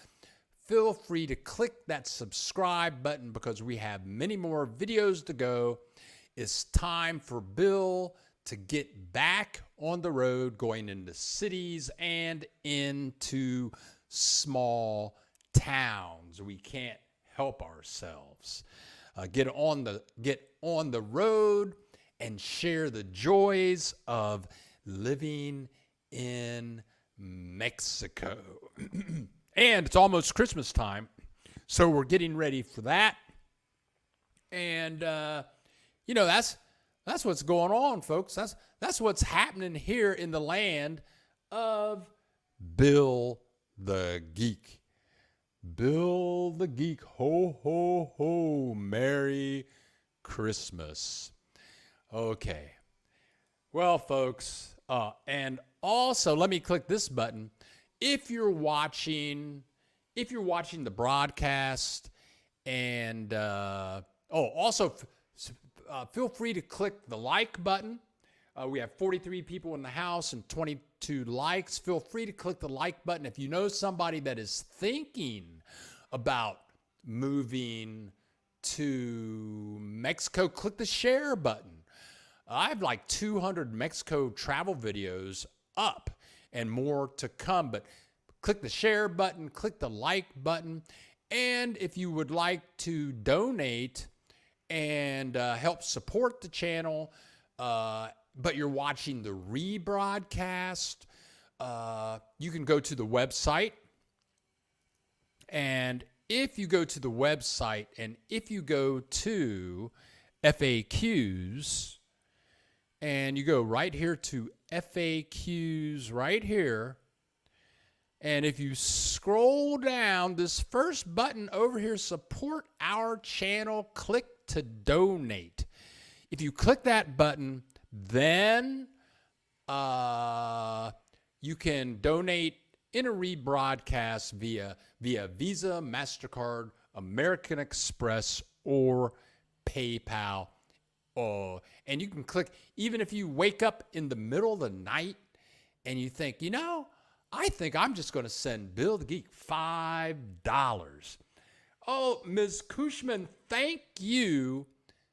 feel free to click that subscribe button because we have many more videos to go. It's time for Bill to get back on the road, going into cities and into small towns. We can't help ourselves. Get on the road and share the joys of living in Mexico. And it's almost Christmas time, so we're getting ready for that. And that's what's going on, folks. That's what's happening here in the land of Bill the Geek. Bill the Geek, ho, ho, ho, Merry Christmas. Okay. Well, folks, and also let me click this button. If you're watching the broadcast, and also feel free to click the like button. We have 43 people in the house and 22 likes. Feel free to click the like button. If you know somebody that is thinking about moving to Mexico, click the share button. I have like 200 Mexico travel videos up and more to come, but click the share button, click the like button, and if you would like to donate and help support the channel, but you're watching the rebroadcast, you can go to the website. And if you go to the website and if you go to FAQs and you go right here to FAQs right here, and if you scroll down this first button over here, support our channel, click to donate. If you click that button, then you can donate in a rebroadcast via Visa, MasterCard, American Express, or PayPal. And you can click, even if you wake up in the middle of the night and you think, I think I'm just going to send Bill the Geek $5. Oh, Ms. Cushman, thank you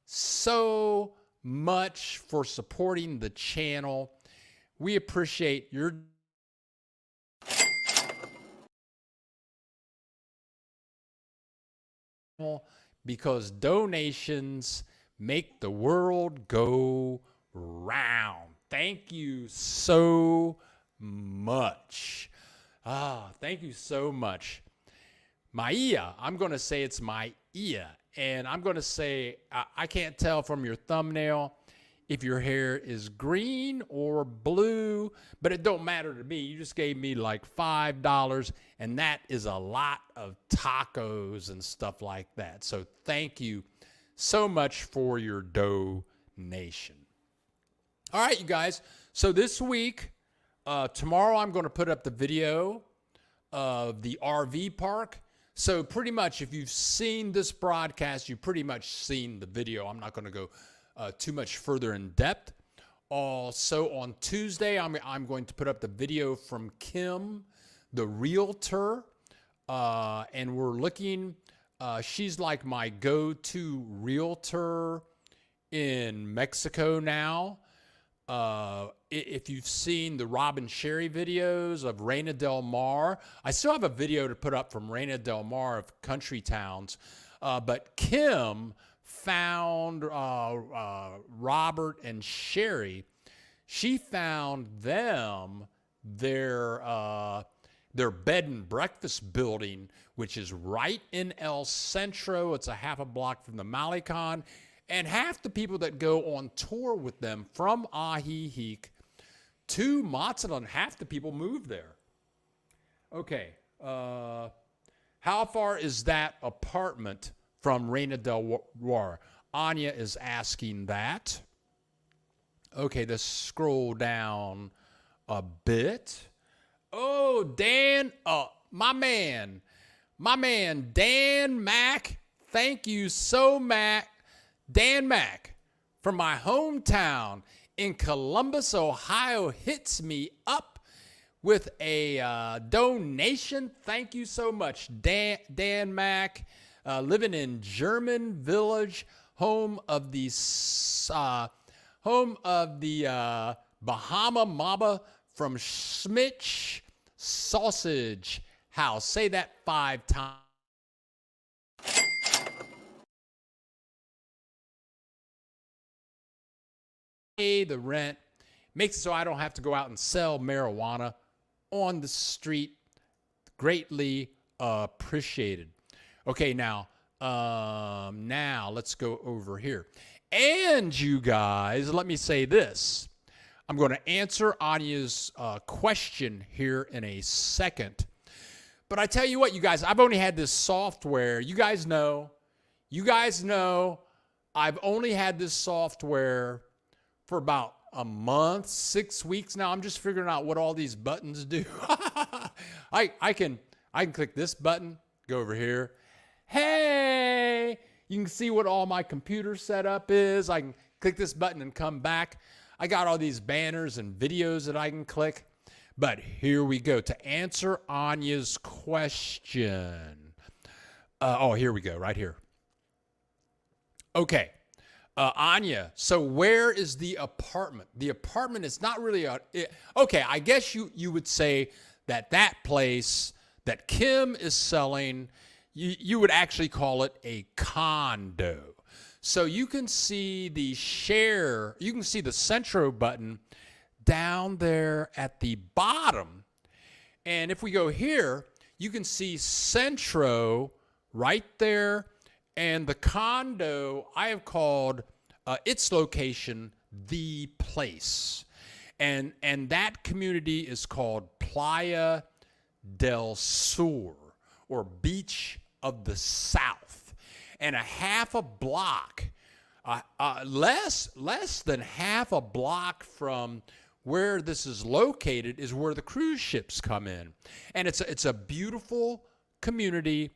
so much for supporting the channel. We appreciate your because donations make the world go round. Thank you so much. Thank you so much. Maia, I'm going to say it's Maia. And I'm going to say, I can't tell from your thumbnail if your hair is green or blue, but it don't matter to me. You just gave me like $5, and that is a lot of tacos and stuff like that. So thank you so much for your donation. All right, you guys. So this week, tomorrow I'm going to put up the video of the RV park. So pretty much if you've seen this broadcast, you've pretty much seen the video. I'm not going to go too much further in depth. Also on Tuesday, I'm going to put up the video from Kim, the realtor. And we're looking, she's like my go-to realtor in Mexico now. If you've seen the Rob and Sherry videos of Reina Del Mar, I still have a video to put up from Reina Del Mar of country towns. But Kim found Robert and Sherry. She found them their bed and breakfast building, which is right in El Centro. It's a half a block from the Malecon. And half the people that go on tour with them from Ajijic to Mazatlan, half the people move there. Okay. How far is that apartment from Reina Del Mar? Anya is asking that. Okay, let's scroll down a bit. Oh, Dan, my man, Dan Mack. Thank you so much. Dan Mack from my hometown in Columbus, Ohio, hits me up with a donation. Thank you so much, Dan Mack, living in German Village, home of the Bahama Mama from Schmitz Sausage House. Say that 5 times. Pay the rent, makes it so I don't have to go out and sell marijuana on the street. Greatly appreciated. Okay, now let's go over here. And you guys, let me say this. I'm going to answer Anya's question here in a second. But I tell you what, you guys, I've only had this software. You guys know, I've only had this software for about a month, 6 weeks now. I'm just figuring out what all these buttons do. I can click this button, go over here. Hey, you can see what all my computer setup is. I can click this button and come back. I got all these banners and videos that I can click. But here we go. To answer Anya's question. Here we go, right here. Okay. Anya, so where is the apartment? The apartment is not really okay, I guess you would say that place that Kim is selling, you would actually call it a condo. So you can see the Centro button down there at the bottom. And if we go here, you can see Centro right there. And the condo, I have called its location The Place. And that community is called Playa del Sur, or Beach of the South. And a half a block, less than half a block from where this is located is where the cruise ships come in. And it's a beautiful community.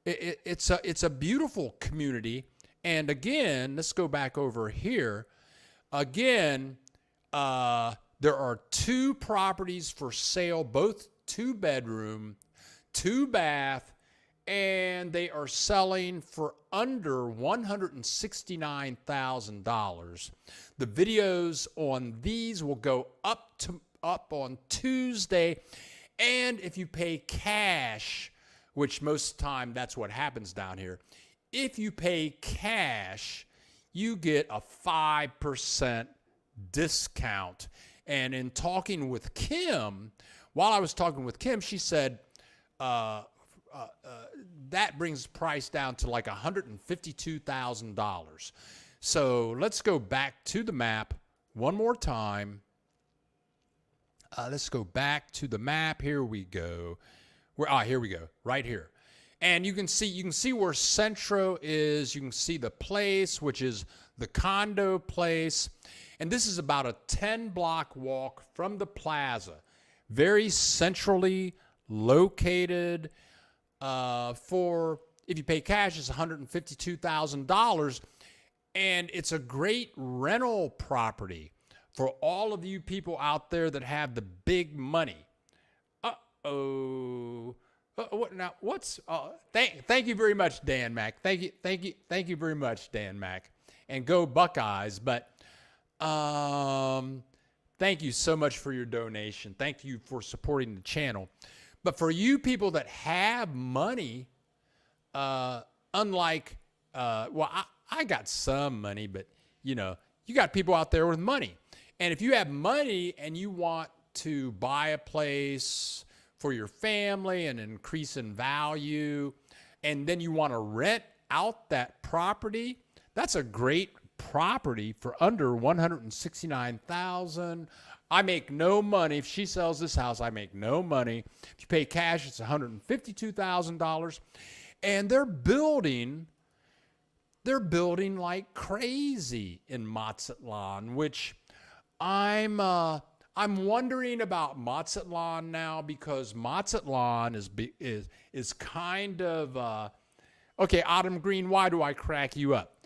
It's a beautiful community. And again, let's go back over here. Again, there are 2 properties for sale, both 2-bedroom, 2-bath, and they are selling for under $169,000. The videos on these will go up on Tuesday, and if you pay cash, which most of the time that's what happens down here, if you pay cash, you get a 5% discount. And in talking with Kim, while I was talking with Kim, she said that brings the price down to like $152,000. So let's go back to the map one more time. Let's go back to the map. Here we go. Here we go. Right here. And you can see where Centro is. You can see the place, which is the condo place. And this is about a 10-block walk from the plaza. Very centrally located. For, if you pay cash, it's $152,000. And it's a great rental property for all of you people out there that have the big money. Thank you very much, Dan Mack. Thank you very much, Dan Mack. And go Buckeyes. But thank you so much for your donation. Thank you for supporting the channel. But for you people that have money, unlike, I got some money, but you got people out there with money. And if you have money and you want to buy a place for your family and increase in value, and then you want to rent out that property, that's a great property for under $169,000. I make no money. If she sells this house, I make no money. If you pay cash, it's $152,000. And they're building like crazy in Mazatlan, which I'm wondering about Mazatlan now, because Mazatlan is kind of okay. Autumn Green, why do I crack you up?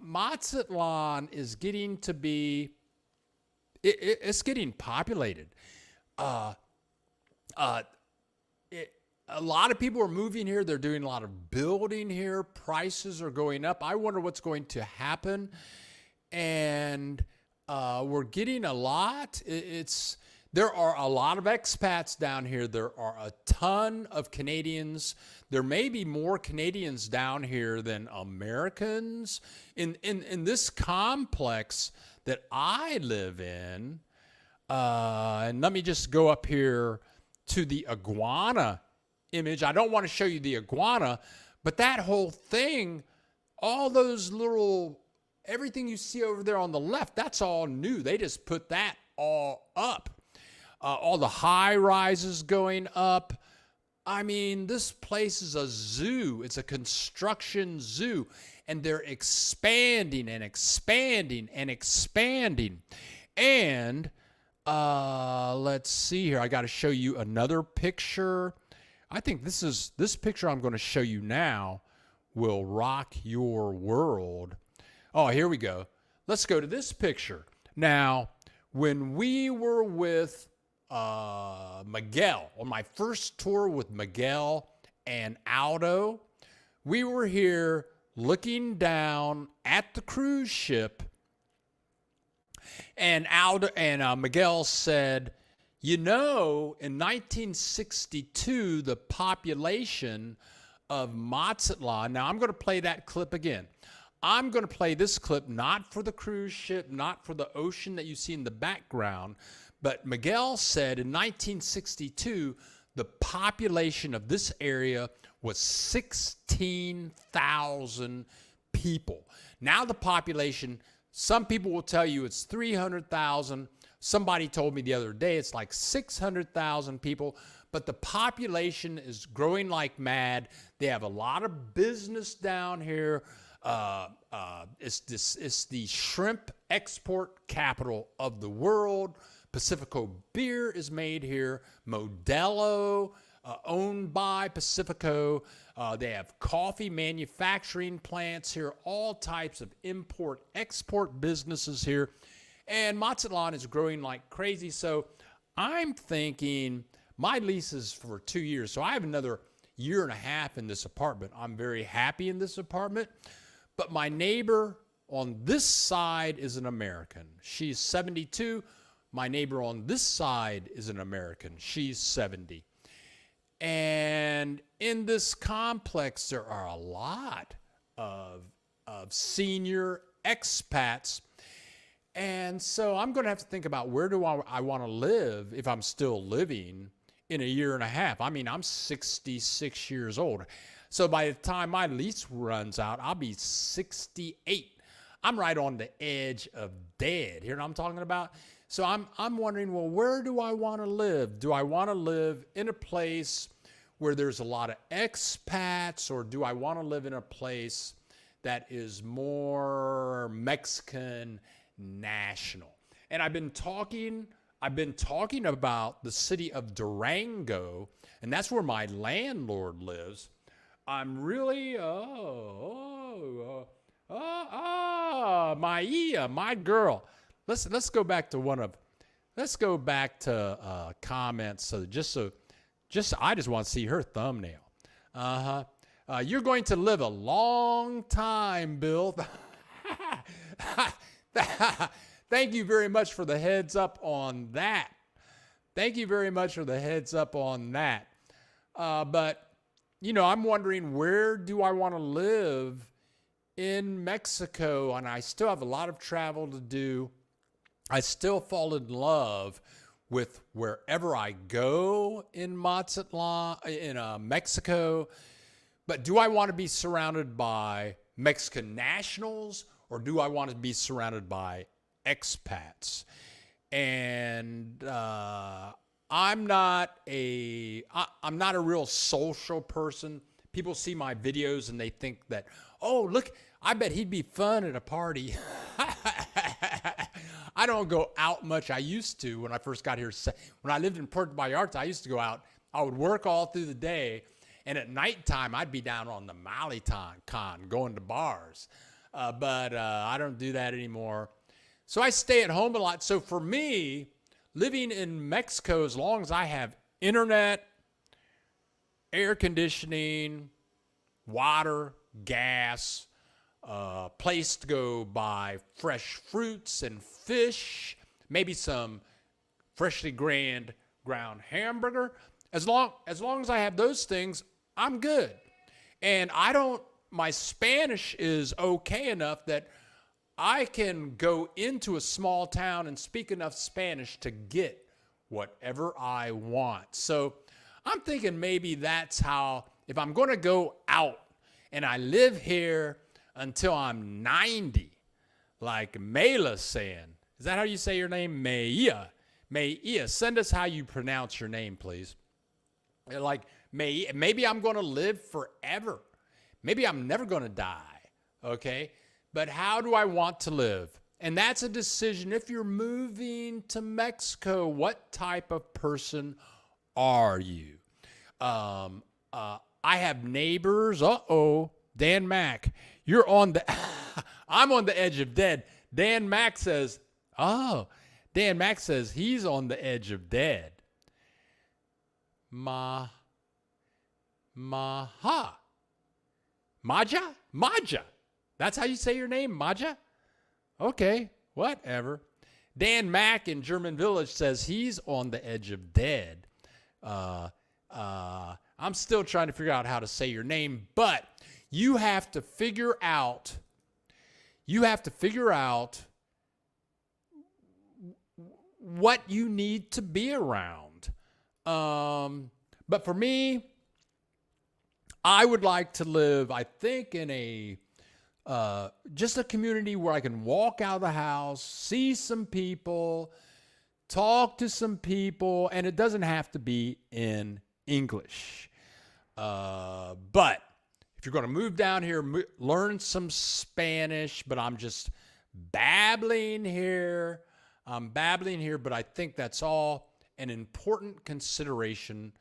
Mazatlan is getting to be it's getting populated. A lot of people are moving here. They're doing a lot of building here. Prices are going up. I wonder what's going to happen. And we're getting a lot. There are a lot of expats down here. There are a ton of Canadians. There may be more Canadians down here than Americans. In this complex that I live in, and let me just go up here to the iguana image. I don't want to show you the iguana, but that whole thing, all those little, everything you see over there on the left, that's all new. They just put that all up. All the high rises going up. I mean, this place is a zoo. It's a construction zoo. And they're expanding and expanding and expanding. And let's see here. I got to show you another picture. I think this picture I'm going to show you now will rock your world. Oh, here we go. Let's go to this picture. Now, when we were with Miguel, on my first tour with Miguel and Aldo, we were here looking down at the cruise ship, and Miguel said, in 1962, the population of Mazatlan, now I'm going to play that clip again. I'm going to play this clip not for the cruise ship, not for the ocean that you see in the background, but Miguel said in 1962, the population of this area was 16,000 people. Now the population, some people will tell you it's 300,000. Somebody told me the other day it's like 600,000 people, but the population is growing like mad. They have a lot of business down here. It's the shrimp export capital of the world. Pacifico beer is made here. Modelo, owned by Pacifico. They have coffee manufacturing plants here, all types of import-export businesses here. And Mazatlan is growing like crazy. So I'm thinking my lease is for 2 years, so I have another year and a half in this apartment. I'm very happy in this apartment, but my neighbor on this side is an American. She's 72. My neighbor on this side is an American. She's 70. And in this complex, there are a lot of senior expats. And so I'm going to have to think about where do I want to live if I'm still living in a year and a half. I mean, I'm 66 years old. So by the time my lease runs out, I'll be 68. I'm right on the edge of dead. Hear what I'm talking about? So I'm wondering, well, where do I want to live? Do I want to live in a place where there's a lot of expats, or do I want to live in a place that is more Mexican national? And I've been talking about the city of Durango, and that's where my landlord lives. I'm really, my girl. Let's go back to comments. I just want to see her thumbnail. You're going to live a long time, Bill. Thank you very much for the heads up on that. But, I'm wondering, where do I want to live in Mexico? And I still have a lot of travel to do. I still fall in love with wherever I go in Mazatlan, in Mexico. But do I want to be surrounded by Mexican nationals, or do I want to be surrounded by expats? And I'm not a real social person. People see my videos and they think that, oh, look, I bet he'd be fun at a party. I don't go out much. I used to when I first got here. When I lived in Puerto Vallarta, I used to go out. I would work all through the day, and at nighttime, I'd be down on the Mazatlan going to bars. But I don't do that anymore. So I stay at home a lot. So for me, living in Mexico, as long as I have internet, air conditioning, water, gas, place to go buy fresh fruits and fish, maybe some freshly ground hamburger. As long as I have those things, I'm good. And my Spanish is okay enough that I can go into a small town and speak enough Spanish to get whatever I want. So I'm thinking maybe that's how, if I'm going to go out and I live here until I'm 90, like Mayla's saying. Is that how you say your name? Maya. Send us how you pronounce your name, please. Like, maybe I'm going to live forever. Maybe I'm never going to die, okay? But how do I want to live? And that's a decision. If you're moving to Mexico, what type of person are you? I have neighbors. Dan Mack, you're on the, I'm on the edge of dead. Dan Mack says he's on the edge of dead. Maja. That's how you say your name, Maja? Okay, whatever. Dan Mack in German Village says he's on the edge of dead. I'm still trying to figure out how to say your name, but you have to figure out what you need to be around. But for me, I would like to live, I think, in a just a community where I can walk out of the house, see some people, talk to some people, and it doesn't have to be in English. But if you're going to move down here, learn some Spanish, but I'm just babbling here. But I think that's all an important consideration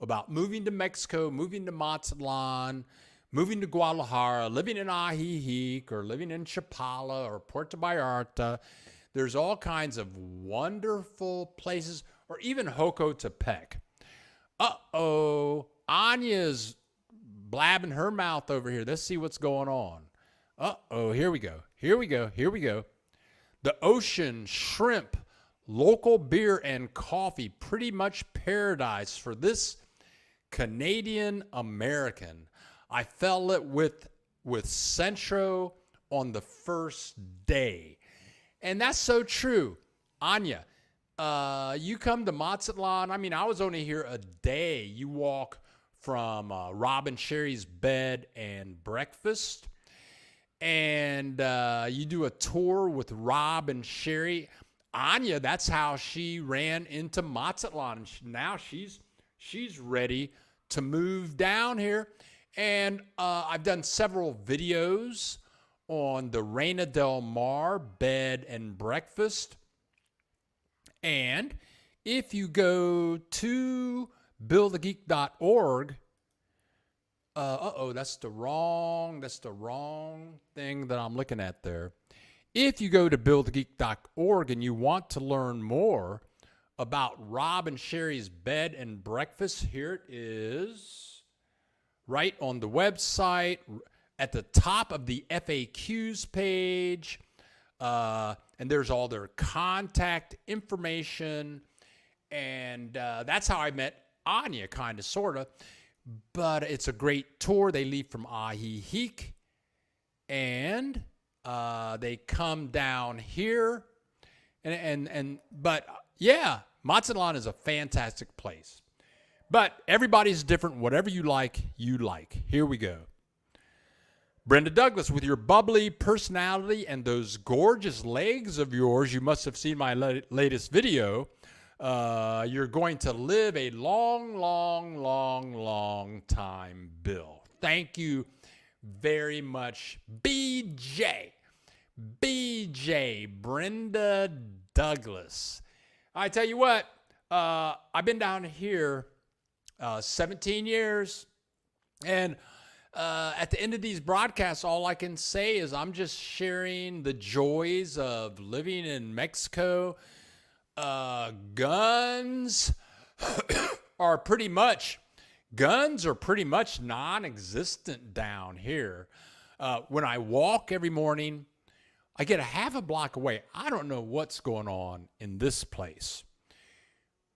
about moving to Mexico, moving to Mazatlan, moving to Guadalajara, living in Ajijic, or living in Chapala or Puerto Vallarta. There's all kinds of wonderful places, or even Jocotepec. Uh-oh. Anya's blabbing her mouth over here. Let's see what's going on. Uh-oh. Here we go. Here we go. Here we go. The ocean, shrimp, local beer, and coffee. Pretty much paradise for this Canadian American. I fell it with Centro on the first day. And that's so true. Anya, you come to Mazatlan. I mean, I was only here a day. You walk from Rob and Sherry's bed and breakfast, and you do a tour with Rob and Sherry. Anya, that's how she ran into Mazatlan. Now she's ready to move down here. And I've done several videos on the Reina Del Mar bed and breakfast. And if you go to buildthegeek.org, that's the wrong thing that I'm looking at there. If you go to buildthegeek.org and you want to learn more about Rob and Sherry's bed and breakfast, here it is. Right on the website, at the top of the FAQs page, and there's all their contact information, and that's how I met Anya, kind of, sort of. But it's a great tour. They leave from Ahihic, and they come down here, but yeah, Mazatlan is a fantastic place. But everybody's different. Whatever you like, you like. Here we go. Brenda Douglas, with your bubbly personality and those gorgeous legs of yours, you must have seen my latest video. You're going to live a long, long, long, long time, Bill. Thank you very much, BJ, Brenda Douglas. I tell you what, I've been down here 17 years, and at the end of these broadcasts, all I can say is I'm just sharing the joys of living in Mexico. Guns are pretty much non-existent down here. When I walk every morning, I get a half a block away. I don't know what's going on in this place,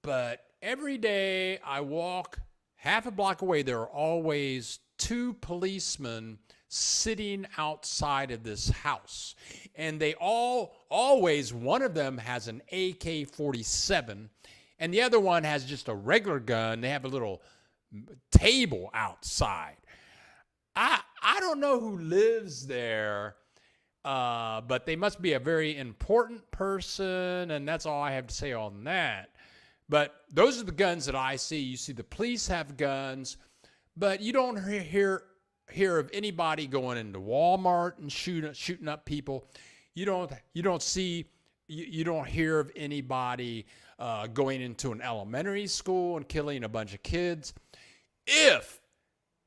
but every day I walk half a block away, there are always two policemen sitting outside of this house. And they always, one of them has an AK-47, and the other one has just a regular gun. They have a little table outside. I don't know who lives there, but they must be a very important person, and that's all I have to say on that. But those are the guns that I see. You see the police have guns, but you don't hear of anybody going into Walmart and shooting up people. You don't hear of anybody going into an elementary school and killing a bunch of kids. If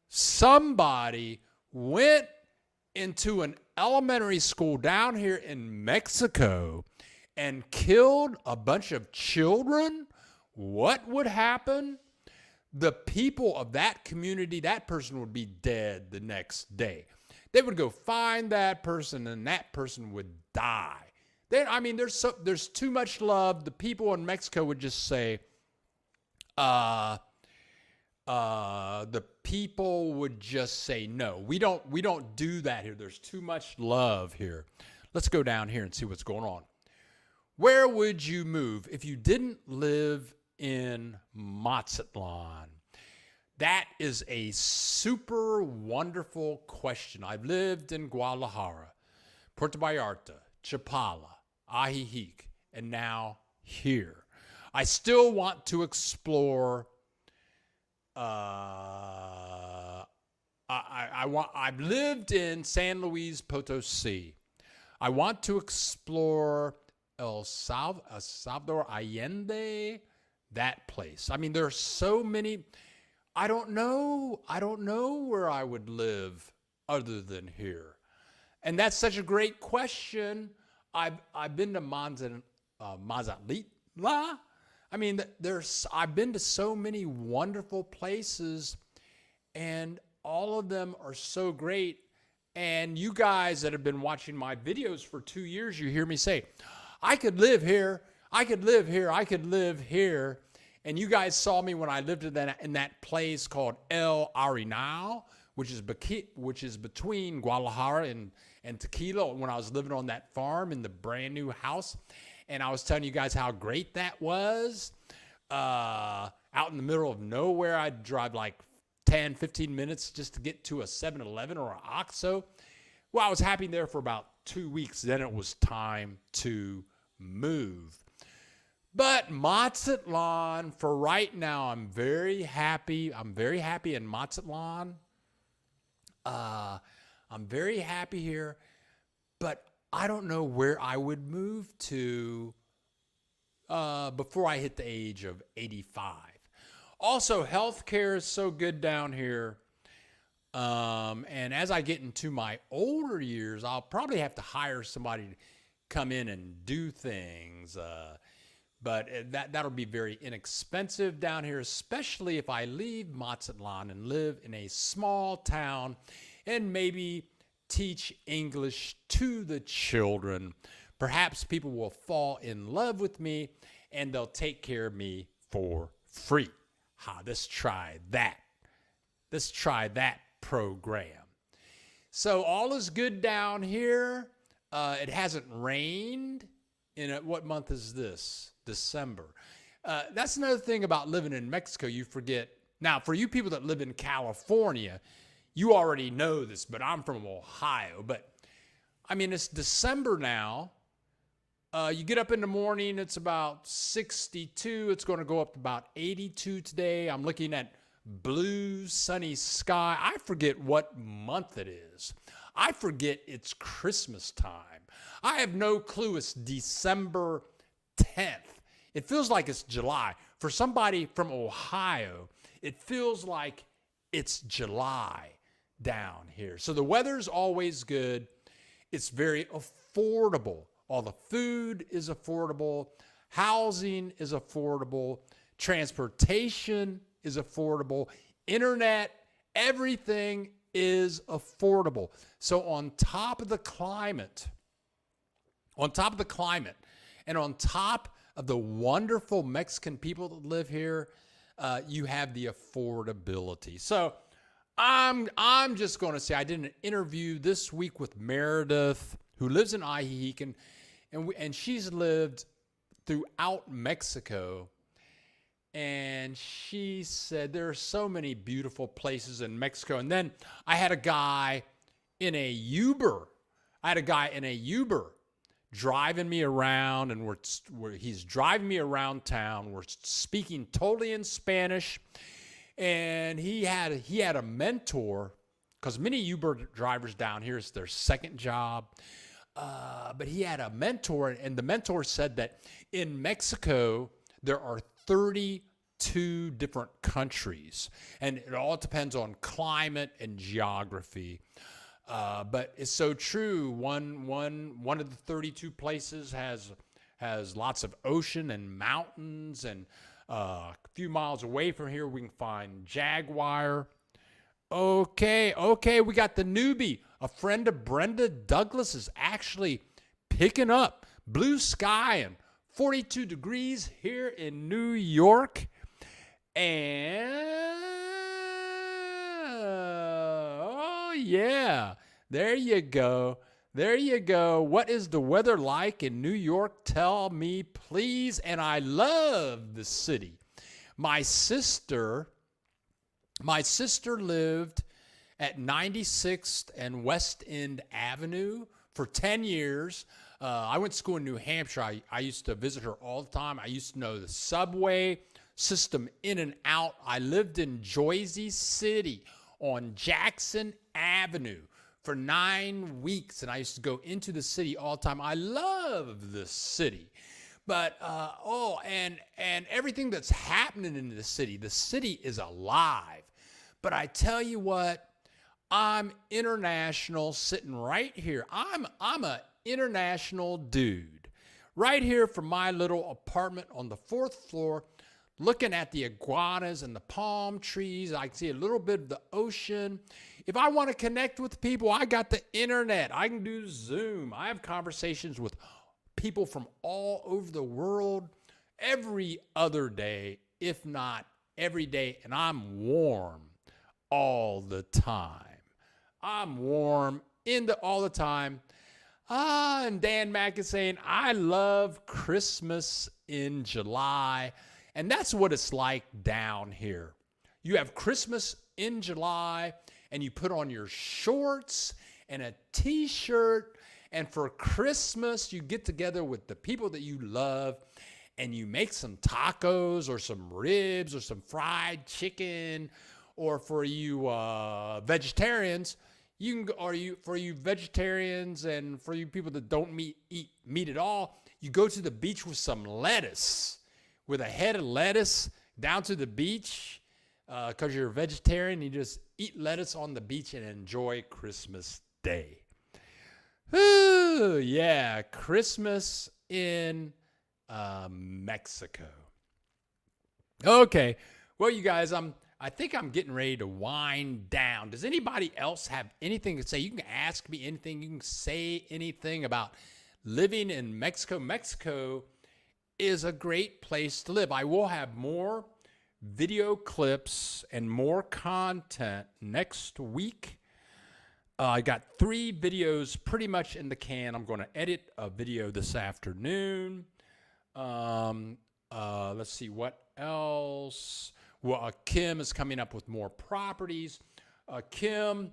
somebody went into an elementary school down here in Mexico and killed a bunch of children, what would happen? The people of that community, that person would be dead the next day. They would go find that person, and that person would die. There's too much love. The people in Mexico would just say, the people would just say, no, we don't do that here. There's too much love here. Let's go down here and see what's going on. Where would you move if you didn't live in Mazatlan? That is a super wonderful question. I've lived in Guadalajara, Puerto Vallarta, Chapala, Ajijic, and now here. I still want to explore. I've lived in San Luis Potosi. I want to explore El Salvador Allende, that place. I mean, there are so many. I don't know where I would live other than here. And that's such a great question. I've been to Mazatlan. I mean, I've been to so many wonderful places, and all of them are so great. And you guys that have been watching my videos for 2 years, you hear me say, I could live here, I could live here, I could live here. And you guys saw me when I lived in that place called El Arenal, which is between Guadalajara and Tequila, when I was living on that farm in the brand new house. And I was telling you guys how great that was. Out in the middle of nowhere, I'd drive like 10, 15 minutes just to get to a 7-Eleven or an OXXO. Well, I was happy there for about 2 weeks. Then it was time to move. But Mazatlan, for right now, I'm very happy. I'm very happy in Mazatlan. I'm very happy here. But I don't know where I would move to before I hit the age of 85. Also, healthcare is so good down here. And as I get into my older years, I'll probably have to hire somebody to come in and do things. But that'll be very inexpensive down here, especially if I leave Mazatlan and live in a small town and maybe teach English to the children. Perhaps people will fall in love with me and they'll take care of me for free. Let's try that. Let's try that program. So all is good down here. It hasn't rained in what month is this? December. That's another thing about living in Mexico you forget. Now, for you people that live in California, you already know this, but I'm from Ohio. But, I mean, it's December now. You get up in the morning, it's about 62. It's going to go up to about 82 today. I'm looking at blue, sunny sky. I forget what month it is. I forget it's Christmas time. I have no clue it's December 10th. It feels like it's July. For somebody from Ohio, it feels like it's July down here. So the weather's always good. It's very affordable. All the food is affordable. Housing is affordable. Transportation is affordable. Internet, everything is affordable. So on top of the climate, and on top of the wonderful Mexican people that live here, you have the affordability. So I'm just going to say I did an interview this week with Meredith, who lives in Ajijic, and she's lived throughout Mexico. And she said there are so many beautiful places in Mexico. And then I had a guy in a Uber. Driving me around, and he's driving me around town. We're speaking totally in Spanish, and he had a mentor, because many Uber drivers down here, it's their second job. But he had a mentor, and the mentor said that in Mexico there are 32 different countries, and it all depends on climate and geography. But it's so true. One of the 32 places has lots of ocean and mountains, and a few miles away from here we can find jaguar. Okay, we got the newbie. A friend of Brenda Douglas is actually picking up blue sky and 42 degrees here in New York. And oh yeah, there you go. What is the weather like in New York? Tell me, please. And I love the city. My sister lived at 96th and West End Avenue for 10 years. I went to school in New Hampshire. I used to visit her all the time. I used to know the subway system in and out. I lived in Jersey City on Jackson Avenue for 9 weeks, and I used to go into the city all the time. I love the city. But, and everything that's happening in the city is alive. But I tell you what, I'm international sitting right here. I'm an international dude right here from my little apartment on the 4th floor, looking at the iguanas and the palm trees. I can see a little bit of the ocean. If I want to connect with people, I got the internet. I can do Zoom. I have conversations with people from all over the world every other day, if not every day, and I'm warm all the time. I'm warm all the time. And Dan Mack is saying, I love Christmas in July. And that's what it's like down here. You have Christmas in July, and you put on your shorts and a t-shirt, and for Christmas, you get together with the people that you love, and you make some tacos or some ribs or some fried chicken, or for you vegetarians, for you vegetarians and for you people that don't eat meat at all, you go to the beach with some lettuce, with a head of lettuce down to the beach because you're a vegetarian. You just eat lettuce on the beach and enjoy Christmas Day. Ooh, yeah, Christmas in Mexico. Okay, well, you guys, I think I'm getting ready to wind down. Does anybody else have anything to say? You can ask me anything. You can say anything about living in Mexico. Mexico is a great place to live. I will have more video clips and more content next week. I got 3 videos pretty much in the can. I'm going to edit a video this afternoon. Let's see what else. Well, Kim is coming up with more properties. Kim,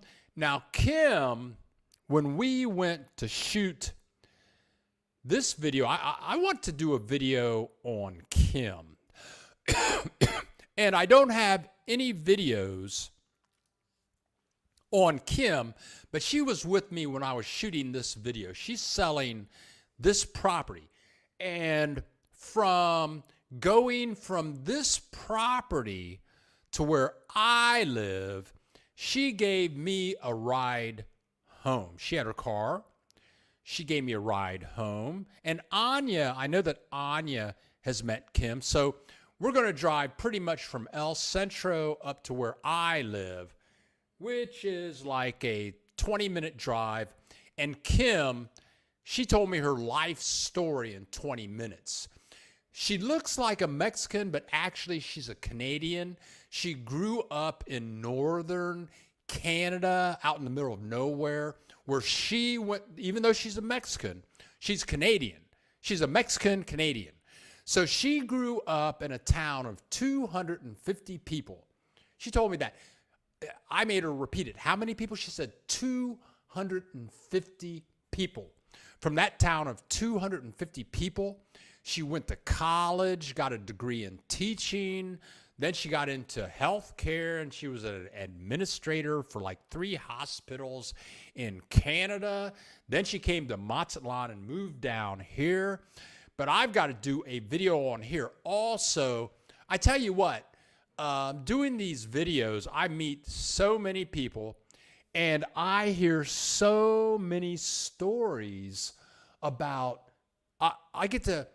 when we went to shoot this video, I want to do a video on Kim. And I don't have any videos on Kim, but she was with me when I was shooting this video. She's selling this property. And from going from this property to where I live, she gave me a ride home. She had her car. She gave me a ride home. And Anya, I know that Anya has met Kim. So we're going to drive pretty much from El Centro up to where I live, which is like a 20-minute drive. And Kim, she told me her life story in 20 minutes. She looks like a Mexican, but actually she's a Canadian. She grew up in northern Canada, out in the middle of nowhere, where she went, even though she's a Mexican, she's Canadian. She's a Mexican Canadian. So she grew up in a town of 250 people. She told me that. I made her repeat it. How many people? She said 250 people. From that town of 250 people, she went to college, got a degree in teaching. Then she got into healthcare, and she was an administrator for like 3 hospitals in Canada. Then she came to Mazatlan and moved down here. But I've got to do a video on here. Also, I tell you what, doing these videos, I meet so many people, and I hear so many stories about, I get to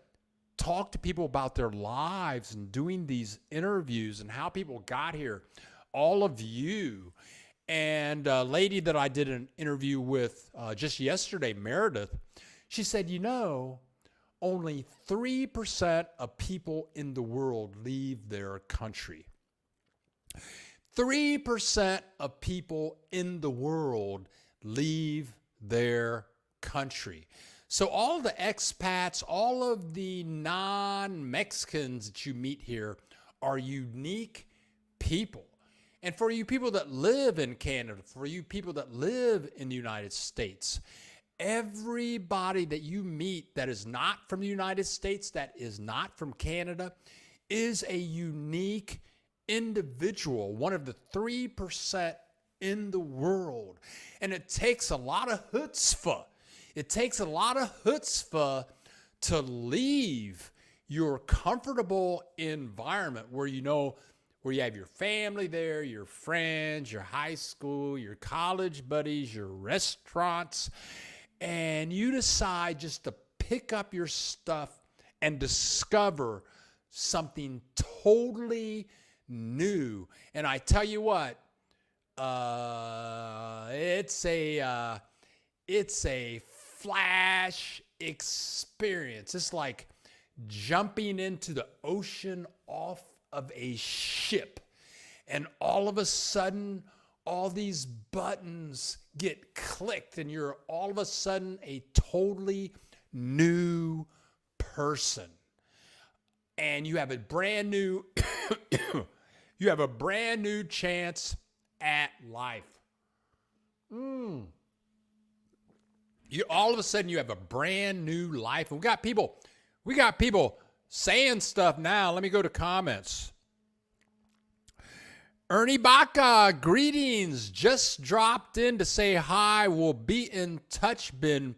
talk to people about their lives and doing these interviews and how people got here. All of you. And a lady that I did an interview with just yesterday, Meredith, she said, only 3% of people in the world leave their country. 3% of people in the world leave their country. So all the expats, all of the non-Mexicans that you meet here are unique people. And for you people that live in Canada, for you people that live in the United States, everybody that you meet that is not from the United States, that is not from Canada, is a unique individual, one of the 3% in the world. And it takes a lot of chutzpah. It takes a lot of chutzpah to leave your comfortable environment where where you have your family there, your friends, your high school, your college buddies, your restaurants, and you decide just to pick up your stuff and discover something totally new. And I tell you what, it's a flash experience. It's like jumping into the ocean off of a ship, and all of a sudden all these buttons get clicked and you're all of a sudden a totally new person, and you have a brand new chance at life. All of a sudden you have a brand new life. And we got people saying stuff now. Let me go to comments. Ernie Baca, greetings. Just dropped in to say hi. We'll be in touch. Been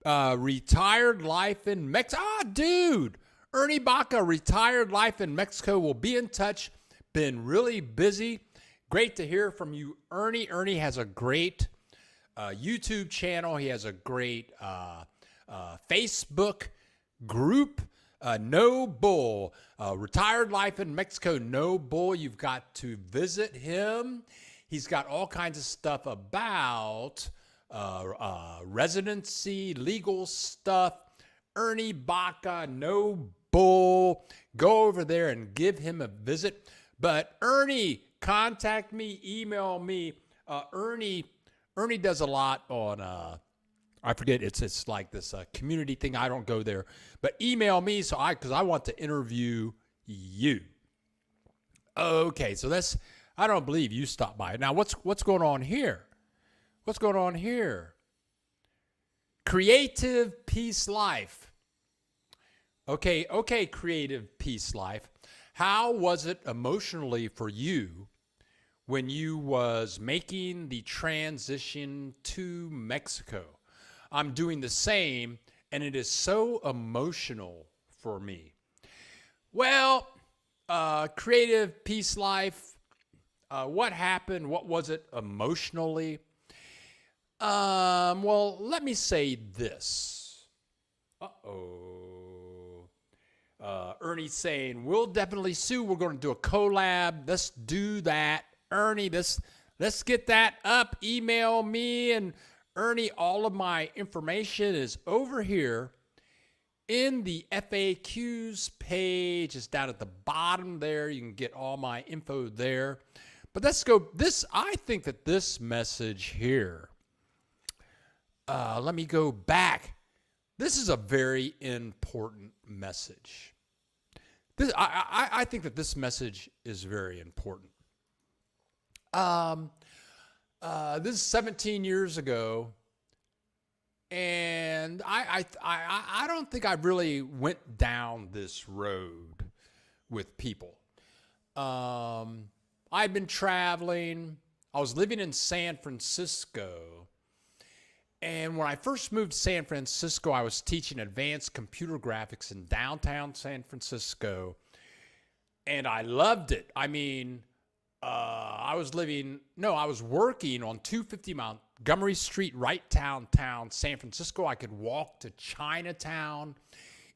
retired life in Mexico. Dude. Ernie Baca, retired life in Mexico. Will be in touch. Been really busy. Great to hear from you, Ernie. Ernie has a great YouTube channel. He has a great Facebook group. No Bull, retired life in Mexico. No Bull, you've got to visit him. He's got all kinds of stuff about residency, legal stuff. Ernie Baca, No Bull. Go over there and give him a visit. But Ernie, contact me, email me. Ernie does a lot on I forget, it's like this community thing. I don't go there, but email me because I want to interview you. Okay, so I don't believe you stopped by. Now what's going on here? What's going on here? Creative Peace Life. Okay, Creative Peace Life. How was it emotionally for you when you was making the transition to Mexico? I'm doing the same, and it is so emotional for me. Well, Creative Peace Life, what happened? What was it emotionally? Well, let me say this. Ernie's saying, we'll definitely sue. We're going to do a collab. Let's do that. Ernie, let's get that up. Email me, and Ernie, all of my information is over here in the FAQs page. It's down at the bottom there. You can get all my info there. But let's go. I think that this message here, let me go back. This is a very important message. I think that this message is very important. This is 17 years ago, and I don't think I really went down this road with people. I'd been traveling. I was living in San Francisco, and when I first moved to San Francisco, I was teaching advanced computer graphics in downtown San Francisco, and I loved it. I mean, I was working on 250 Montgomery Street, right downtown San Francisco. I could walk to Chinatown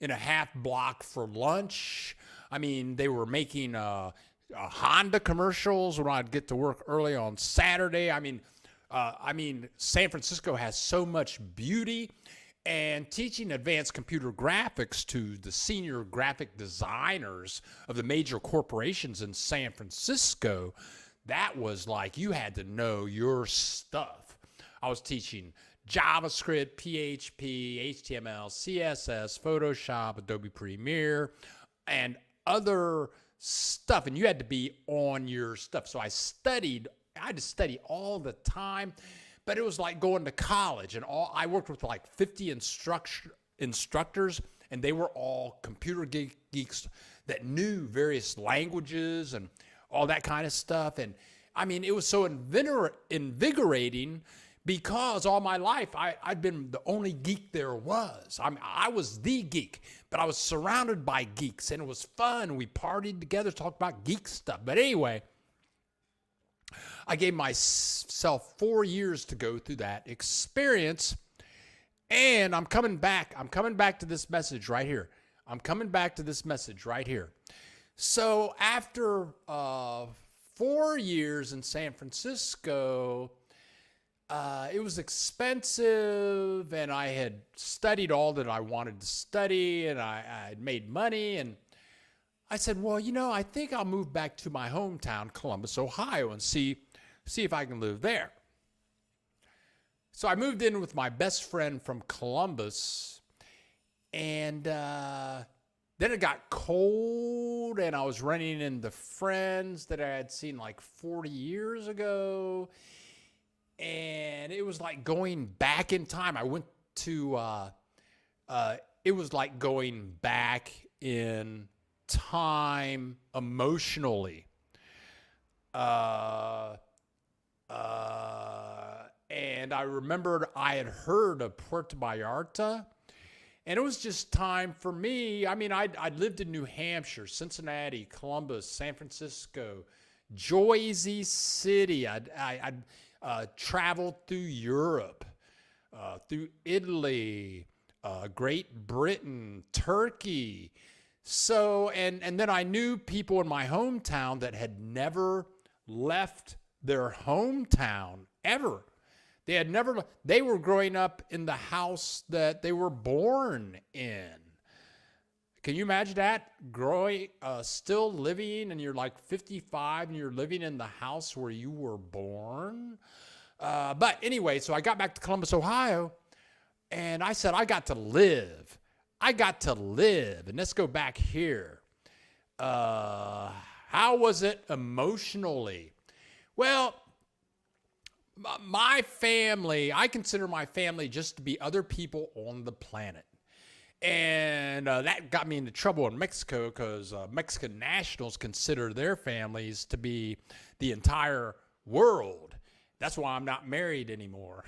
in a half block for lunch. I mean, they were making Honda commercials when I'd get to work early on Saturday. I mean, San Francisco has so much beauty, and teaching advanced computer graphics to the senior graphic designers of the major corporations in San Francisco, that was like you had to know your stuff. I was teaching JavaScript, PHP, HTML, CSS, Photoshop, Adobe Premiere, and other stuff, and you had to be on your stuff. So I had to study all the time, but it was like going to college, and I worked with like 50 instructors, and they were all computer geeks that knew various languages and all that kind of stuff. And I mean, it was so invigorating because all my life I'd been the only geek there was. I was the geek, but I was surrounded by geeks, and it was fun. We partied together, talked about geek stuff. But anyway, I gave myself 4 years to go through that experience, And I'm coming back. I'm coming back to this message right here. I'm coming back to this message right here. So after 4 years in San Francisco, it was expensive, and I had studied all that I wanted to study, and I had made money, and I said, well, I think I'll move back to my hometown, Columbus, Ohio, and see if I can live there. So I moved in with my best friend from Columbus, and then it got cold, and I was running into friends that I had seen like 40 years ago, and it was like going back in time. I went to, it was like going back in time emotionally. And I remembered I had heard of Puerto Vallarta, and it was just time for me. I mean, I'd lived in New Hampshire, Cincinnati, Columbus, San Francisco, Jersey City. I'd traveled through Europe, through Italy, Great Britain, Turkey. So, and then I knew people in my hometown that had never left their hometown ever. They were growing up in the house that they were born in. Can you imagine that? Still living, and you're like 55 and you're living in the house where you were born. But anyway, so I got back to Columbus, Ohio, and I said, I got to live. And let's go back here. How was it emotionally? Well, my family, I consider my family just to be other people on the planet. And that got me into trouble in Mexico because Mexican nationals consider their families to be the entire world. That's why I'm not married anymore.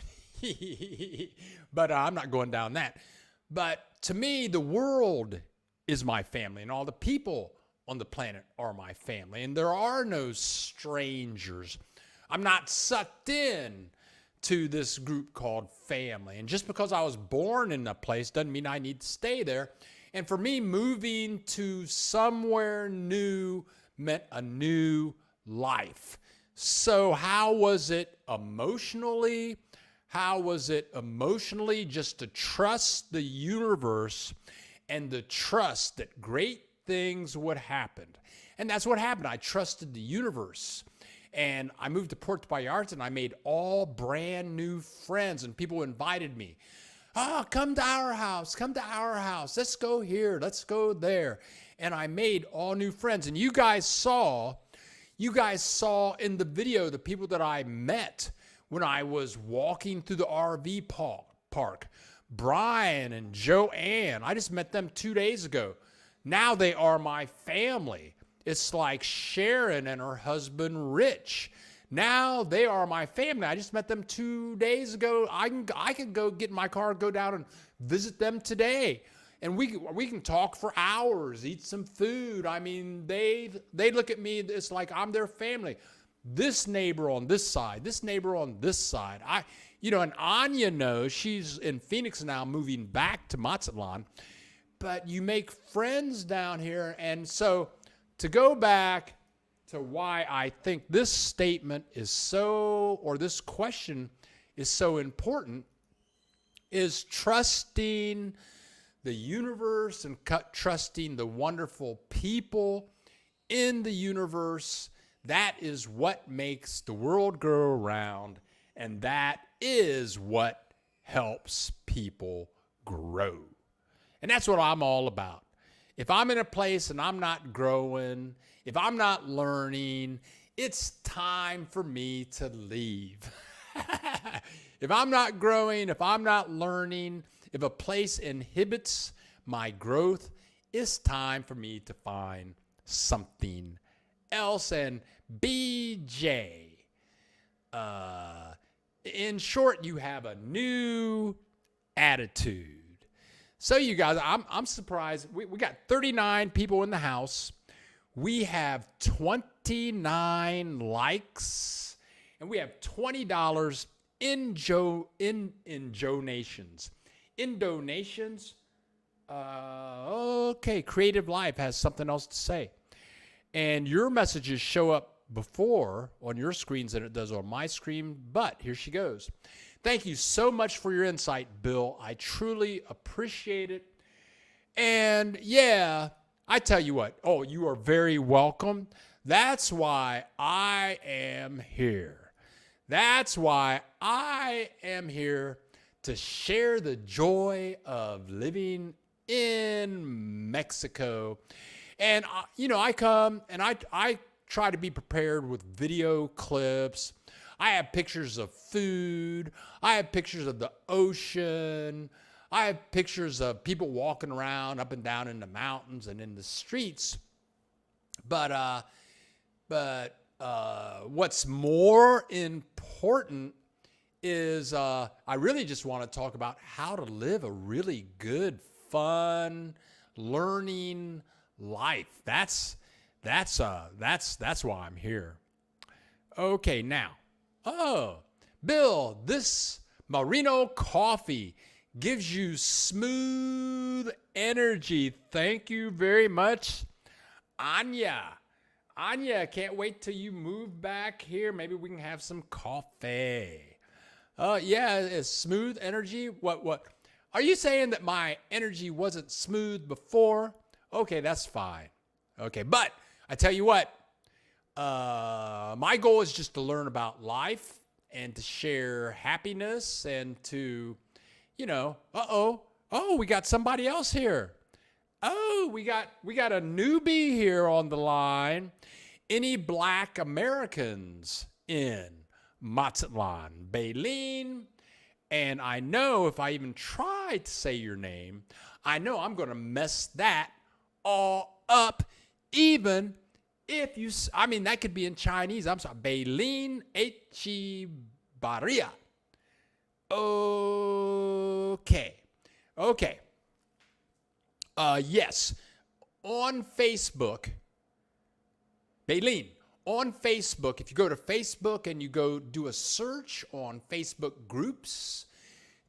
But I'm not going down that. But to me, the world is my family, and all the people on the planet are my family. And there are no strangers. I'm not sucked in to this group called family. And just because I was born in a place doesn't mean I need to stay there. And for me, moving to somewhere new meant a new life. So how was it emotionally? How was it emotionally just to trust the universe and the trust that great things would happen? And that's what happened. I trusted the universe. And I moved to Puerto Vallarta, and I made all brand new friends, and people invited me. Oh, come to our house. Let's go here. Let's go there. And I made all new friends. And you guys saw in the video the people that I met when I was walking through the RV park. Brian and Joanne, I just met them 2 days ago. Now they are my family. It's like Sharon and her husband, Rich. Now they are my family. I just met them 2 days ago. I can go get in my car, go down and visit them today. And we can talk for hours, eat some food. I mean, they look at me, it's like I'm their family. This neighbor on this side, this neighbor on this side. And Anya knows, she's in Phoenix now, moving back to Mazatlan. But you make friends down here. And so to go back to why I think this statement is this question is so important, is trusting the universe and trusting the wonderful people in the universe. That is what makes the world go around, and that is what helps people grow. And that's what I'm all about. If I'm in a place and I'm not growing, if I'm not learning, it's time for me to leave. If I'm not growing, if I'm not learning, if a place inhibits my growth, it's time for me to find something else. And BJ, in short, you have a new attitude. So you guys, I'm surprised. We got 39 people in the house. We have 29 likes, and we have $20 in donations. Indonations. Okay, Creative Life has something else to say. And your messages show up before on your screens than it does on my screen, but here she goes. Thank you so much for your insight, Bill. I truly appreciate it. And yeah, I tell you what. Oh, you are very welcome. That's why I am here. That's why I am here to share the joy of living in Mexico. And, I come and I try to be prepared with video clips. I have pictures of food. I have pictures of the ocean. I have pictures of people walking around up and down in the mountains and in the streets. But what's more important is I really just want to talk about how to live a really good, fun, learning life. That's why I'm here. Okay, now. Oh, Bill, this Merino coffee gives you smooth energy. Thank you very much, Anya. Anya, can't wait till you move back here. Maybe we can have some coffee. Yeah, it's smooth energy. What? Are you saying that my energy wasn't smooth before? Okay, that's fine. Okay, but I tell you what, my goal is just to learn about life and to share happiness and to, we got somebody else here. Oh, we got a newbie here on the line. Any Black Americans in Mazatlan, Baleen? And I know if I even try to say your name, I know I'm going to mess that all up, even if you, that could be in Chinese. I'm sorry, Baleen Echibarria. Okay. Yes, on Facebook, Baleen, on Facebook, if you go to Facebook and you go do a search on Facebook groups,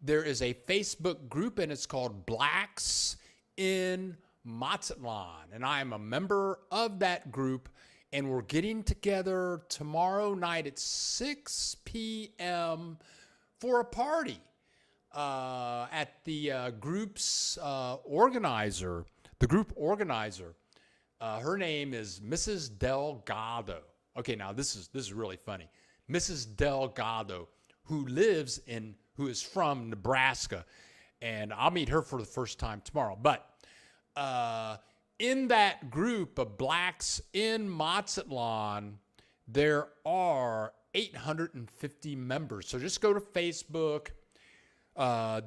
there is a Facebook group and it's called Blacks in Mazatlan. And I am a member of that group, and we're getting together tomorrow night at 6 p.m. for a party at the group's organizer. The group organizer, her name is Mrs. Delgado. Okay, now this is really funny. Mrs. Delgado, who is from Nebraska, and I'll meet her for the first time tomorrow. But in that group of Blacks in Mazatlan, there are 850 members. So just go to Facebook,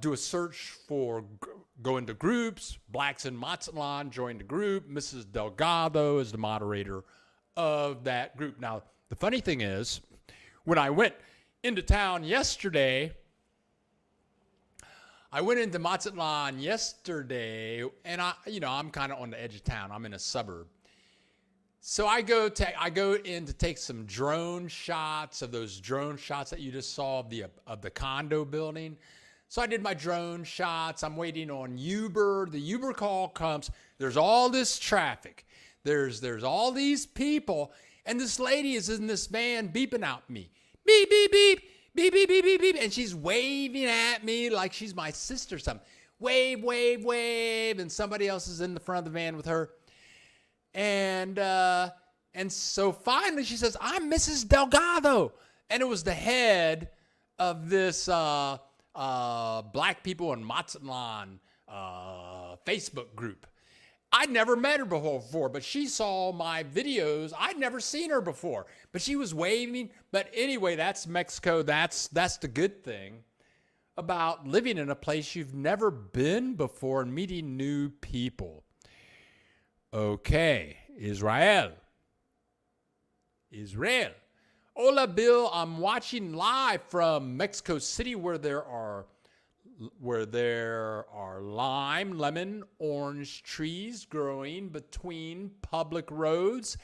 do a search for, go into groups, Blacks in Mazatlan, join the group. Mrs. Delgado is the moderator of that group. Now, the funny thing is, when I went into town yesterday, and I'm kind of on the edge of town. I'm in a suburb. So I go in to take some drone shots of those drone shots that you just saw of the condo building. So I did my drone shots. I'm waiting on Uber. The Uber call comes. There's all this traffic. There's all these people, and this lady is in this van beeping at me. Beep, beep, beep, beep, beep, beep, beep, beep. And she's waving at me like she's my sister or something. Wave, wave, wave. And somebody else is in the front of the van with her. And so finally she says, "I'm Mrs. Delgado." And it was the head of this Black People in Mazatlan Facebook group. I'd never met her before, but she saw my videos. I'd never seen her before, but she was waving. But anyway, that's Mexico. That's the good thing about living in a place you've never been before and meeting new people. Okay, Israel. Hola, Bill. I'm watching live from Mexico City, where there are lime, lemon, orange trees growing between public roads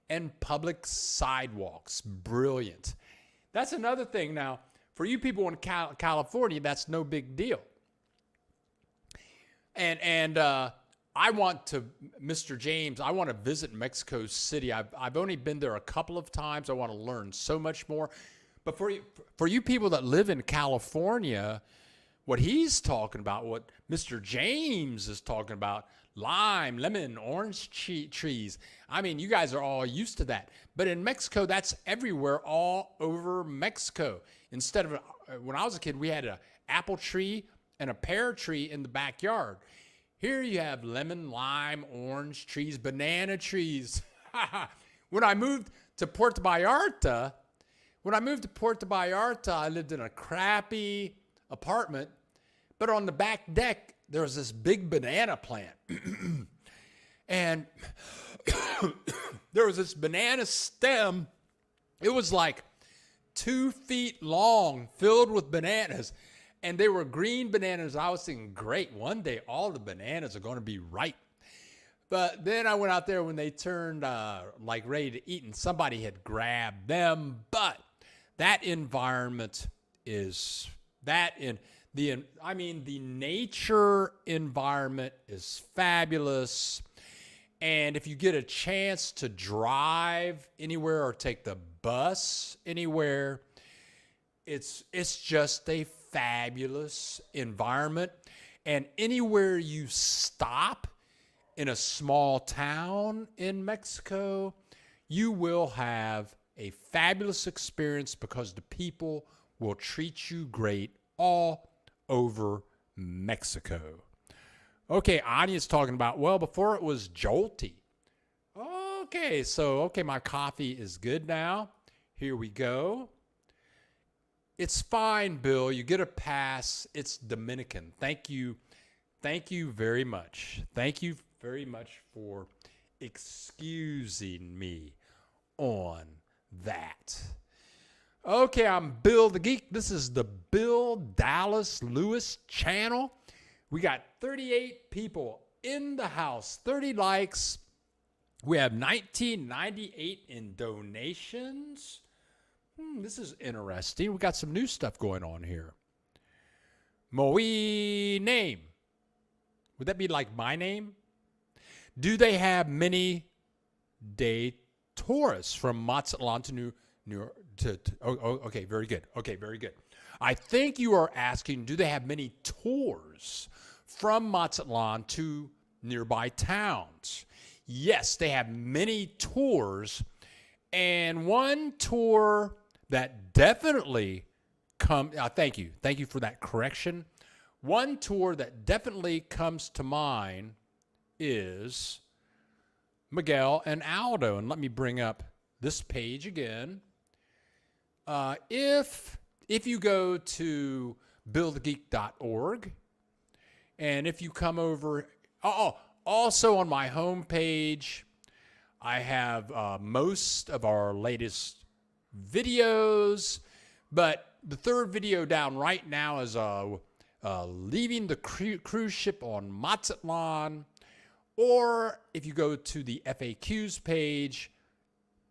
and public sidewalks. Brilliant. That's another thing. Now, for you people in California, that's no big deal. And I want to, Mr. James, I want to visit Mexico City. I've only been there a couple of times. I want to learn so much more. But for you people that live in California, what he's talking about, what Mr. James is talking about, lime, lemon, orange trees. I mean, you guys are all used to that. But in Mexico, that's everywhere, all over Mexico. Instead of, when I was a kid, we had an apple tree and a pear tree in the backyard. Here you have lemon, lime, orange trees, banana trees. When I moved to Puerto Vallarta, I lived in a crappy apartment, but on the back deck, there was this big banana plant. And there was this banana stem. It was like 2 feet long, filled with bananas. And they were green bananas. I was thinking, great, one day all the bananas are going to be ripe. But then I went out there when they turned like ready to eat, and somebody had grabbed them. But that environment is the nature environment is fabulous. And if you get a chance to drive anywhere or take the bus anywhere, it's just a fabulous environment. And anywhere you stop in a small town in Mexico, you will have a fabulous experience because the people will treat you great all over Mexico. Okay, Anya's talking about, well, before it was jolty. Okay, my coffee is good now. Here we go. It's fine, Bill. You get a pass. It's Dominican. Thank you. Thank you very much. Thank you very much for excusing me on that. Okay, I'm Bill the Geek. This is the Bill Dallas Lewis channel. We got 38 people in the house, 30 likes. We have $19.98 in donations. This is interesting. We got some new stuff going on here. Moe name. Would that be like my name? Do they have many day tourists from Mazatlan to New York? Okay, very good. Okay, very good. I think you are asking, do they have many tours from Mazatlan to nearby towns? Yes, they have many tours. And one tour that definitely thank you for that correction. One tour that definitely comes to mind is Miguel and Aldo. And let me bring up this page again. If you go to buildthegeek.org, and if you come over, also on my homepage, I have most of our latest videos, but the third video down right now is leaving the cruise ship on Mazatlan. Or if you go to the FAQs page,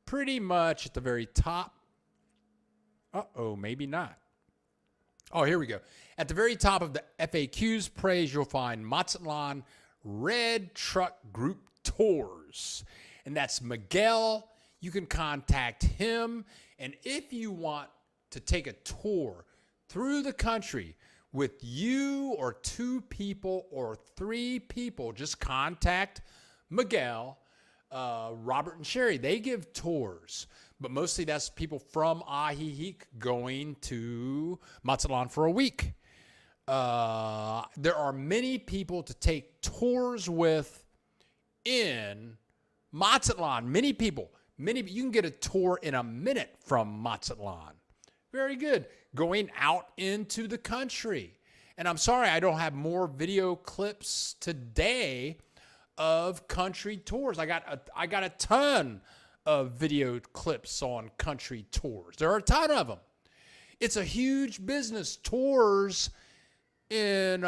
pretty much at the very top. Maybe not. Oh, here we go. At the very top of the FAQs page, you'll find Mazatlan Red Truck Group Tours. And that's Miguel. You can contact him. And if you want to take a tour through the country with you or 2 people or 3 people, just contact Miguel, Robert, and Sherry. They give tours. But mostly that's people from Ajijic going to Mazatlan for a week. There are many people to take tours with in Mazatlan. Many people. You can get a tour in a minute from Mazatlan. Very good. Going out into the country. And I'm sorry I don't have more video clips today of country tours. I got a ton of video clips on country tours. There are a ton of them. It's a huge business. Tours in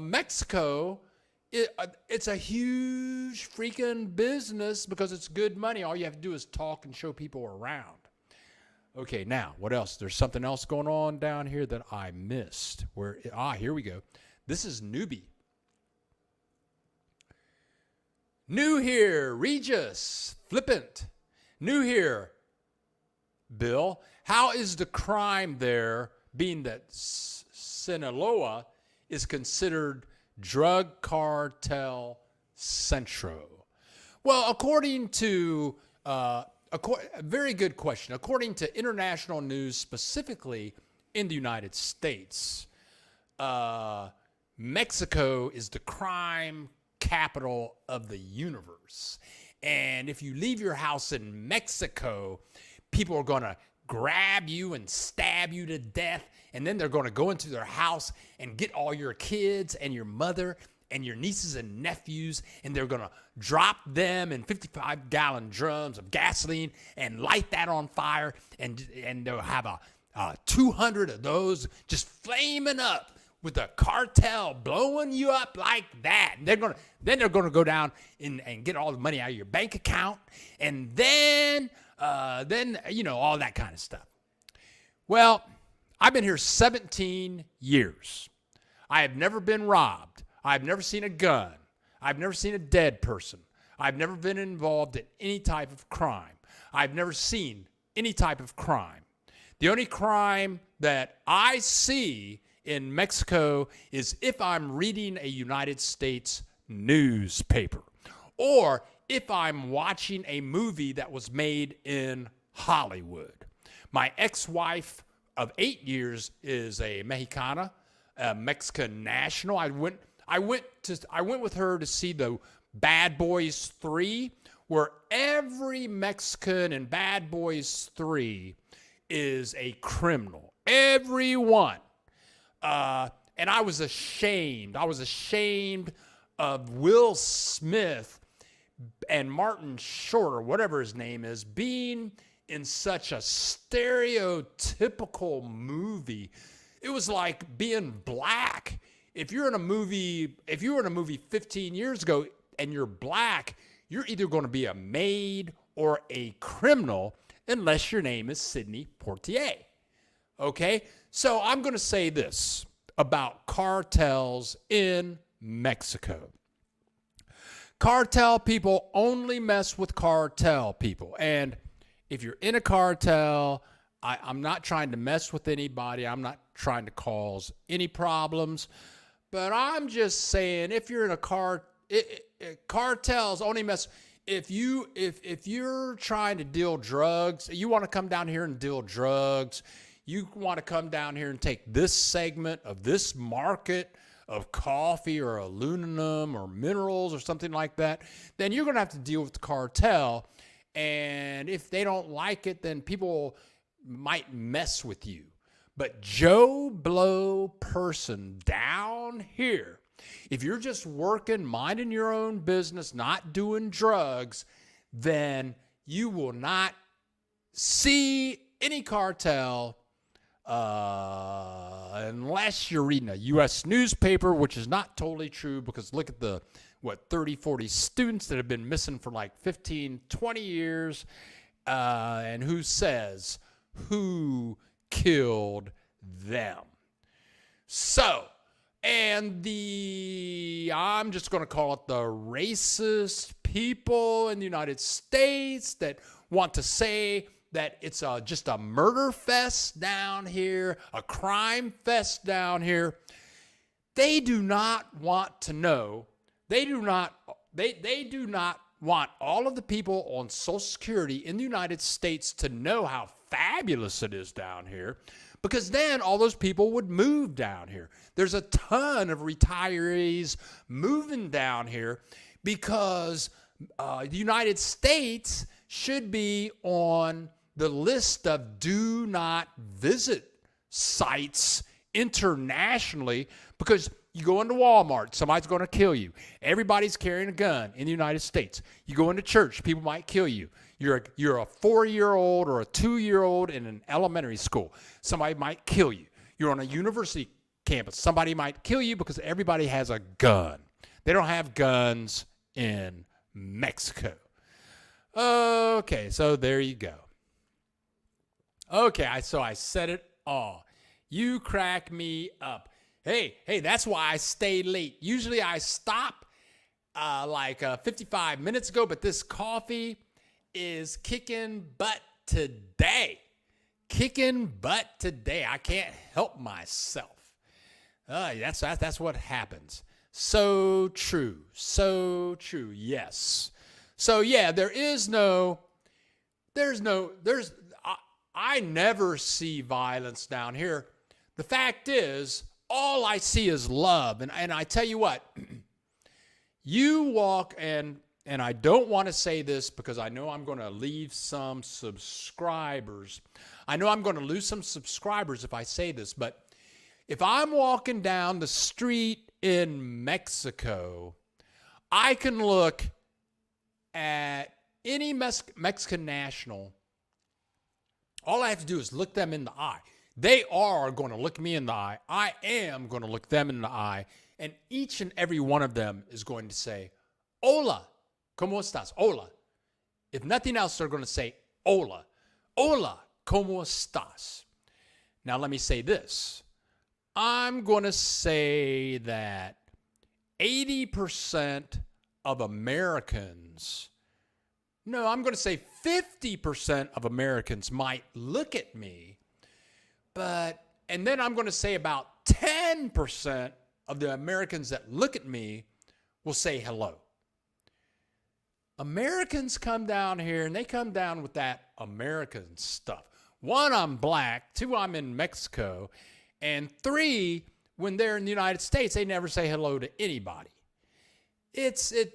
Mexico, it's a huge freaking business because it's good money. All you have to do is talk and show people around. Okay, now, what else? There's something else going on down here that I missed. Here we go. This is Newbie. New here, Regis, flippant. New here, Bill. How is the crime there, being that Sinaloa is considered drug cartel centro? Well, according to a very good question. According to international news, specifically in the United States, Mexico is the crime capital of the universe. And if you leave your house in Mexico, people are going to grab you and stab you to death. And then they're going to go into their house and get all your kids and your mother and your nieces and nephews, and they're going to drop them in 55-gallon drums of gasoline and light that on fire, and they'll have 200 of those just flaming up with the cartel blowing you up like that. And they're going to go down and get all the money out of your bank account, and then all that kind of stuff. Well, I've been here 17 years. I have never been robbed. I've never seen a gun. I've never seen a dead person. I've never been involved in any type of crime. I've never seen any type of crime. The only crime that I see in Mexico is if I'm reading a United States newspaper, or if I'm watching a movie that was made in Hollywood. My ex-wife of 8 years is a Mexicana, a Mexican national. I went with her to see the Bad Boys 3, where every Mexican in Bad Boys 3 is a criminal. Everyone. And I was ashamed. I was ashamed of Will Smith and Martin Short, or whatever his name is, being in such a stereotypical movie. It was like being black. If you were in a movie 15 years ago and you're black, you're either going to be a maid or a criminal, unless your name is Sidney Poitier. Okay? So I'm going to say this about cartels in Mexico. Cartel people only mess with cartel people. And if you're in a cartel, I'm not trying to mess with anybody. I'm not trying to cause any problems. But I'm just saying, if you're in a cartels only mess. If you're trying to deal drugs, you want to come down here and deal drugs. You want to come down here and take this segment of this market of coffee or aluminum or minerals or something like that, then you're going to have to deal with the cartel. And if they don't like it, then people might mess with you. But Joe Blow person down here, if you're just working, minding your own business, not doing drugs, then you will not see any cartel unless you're reading a U.S. newspaper, which is not totally true, because look at the 30, 40 students that have been missing for like 15, 20 years, and who says who killed them. So, and I'm just going to call it the racist people in the United States that want to say that it's just a murder fest down here, a crime fest down here. They do not want to know. They do not want all of the people on Social Security in the United States to know how fabulous it is down here, because then all those people would move down here. There's a ton of retirees moving down here because the United States should be on the list of do not visit sites internationally, because you go into Walmart, somebody's going to kill you. Everybody's carrying a gun in the United States. You go into church, people might kill you. You're a 4-year-old or a 2-year-old in an elementary school. Somebody might kill you. You're on a university campus. Somebody might kill you because everybody has a gun. They don't have guns in Mexico. Okay, so there you go. Okay, so I said it all. You crack me up. Hey, that's why I stay late. Usually I stop 55 minutes ago, but this coffee is kicking butt today. Kicking butt today. I can't help myself. That's what happens. So true. So true. Yes. So yeah, I never see violence down here. The fact is, all I see is love. And I tell you what, you walk, and I don't want to say this because I know I'm going to leave some subscribers. I know I'm going to lose some subscribers if I say this, but if I'm walking down the street in Mexico, I can look at any Mexican national. All I have to do is look them in the eye. They are going to look me in the eye. I am going to look them in the eye. And each and every one of them is going to say, Hola, ¿cómo estás? Hola. If nothing else, they're going to say, Hola. Hola, ¿cómo estás? Now, let me say this. I'm going to say that 80% of Americans, no, I'm going to say 50% of Americans might look at me, and then I'm going to say about 10% of the Americans that look at me will say hello. Americans come down here and they come down with that American stuff. 1, I'm black. 2, I'm in Mexico. And 3, when they're in the United States, they never say hello to anybody.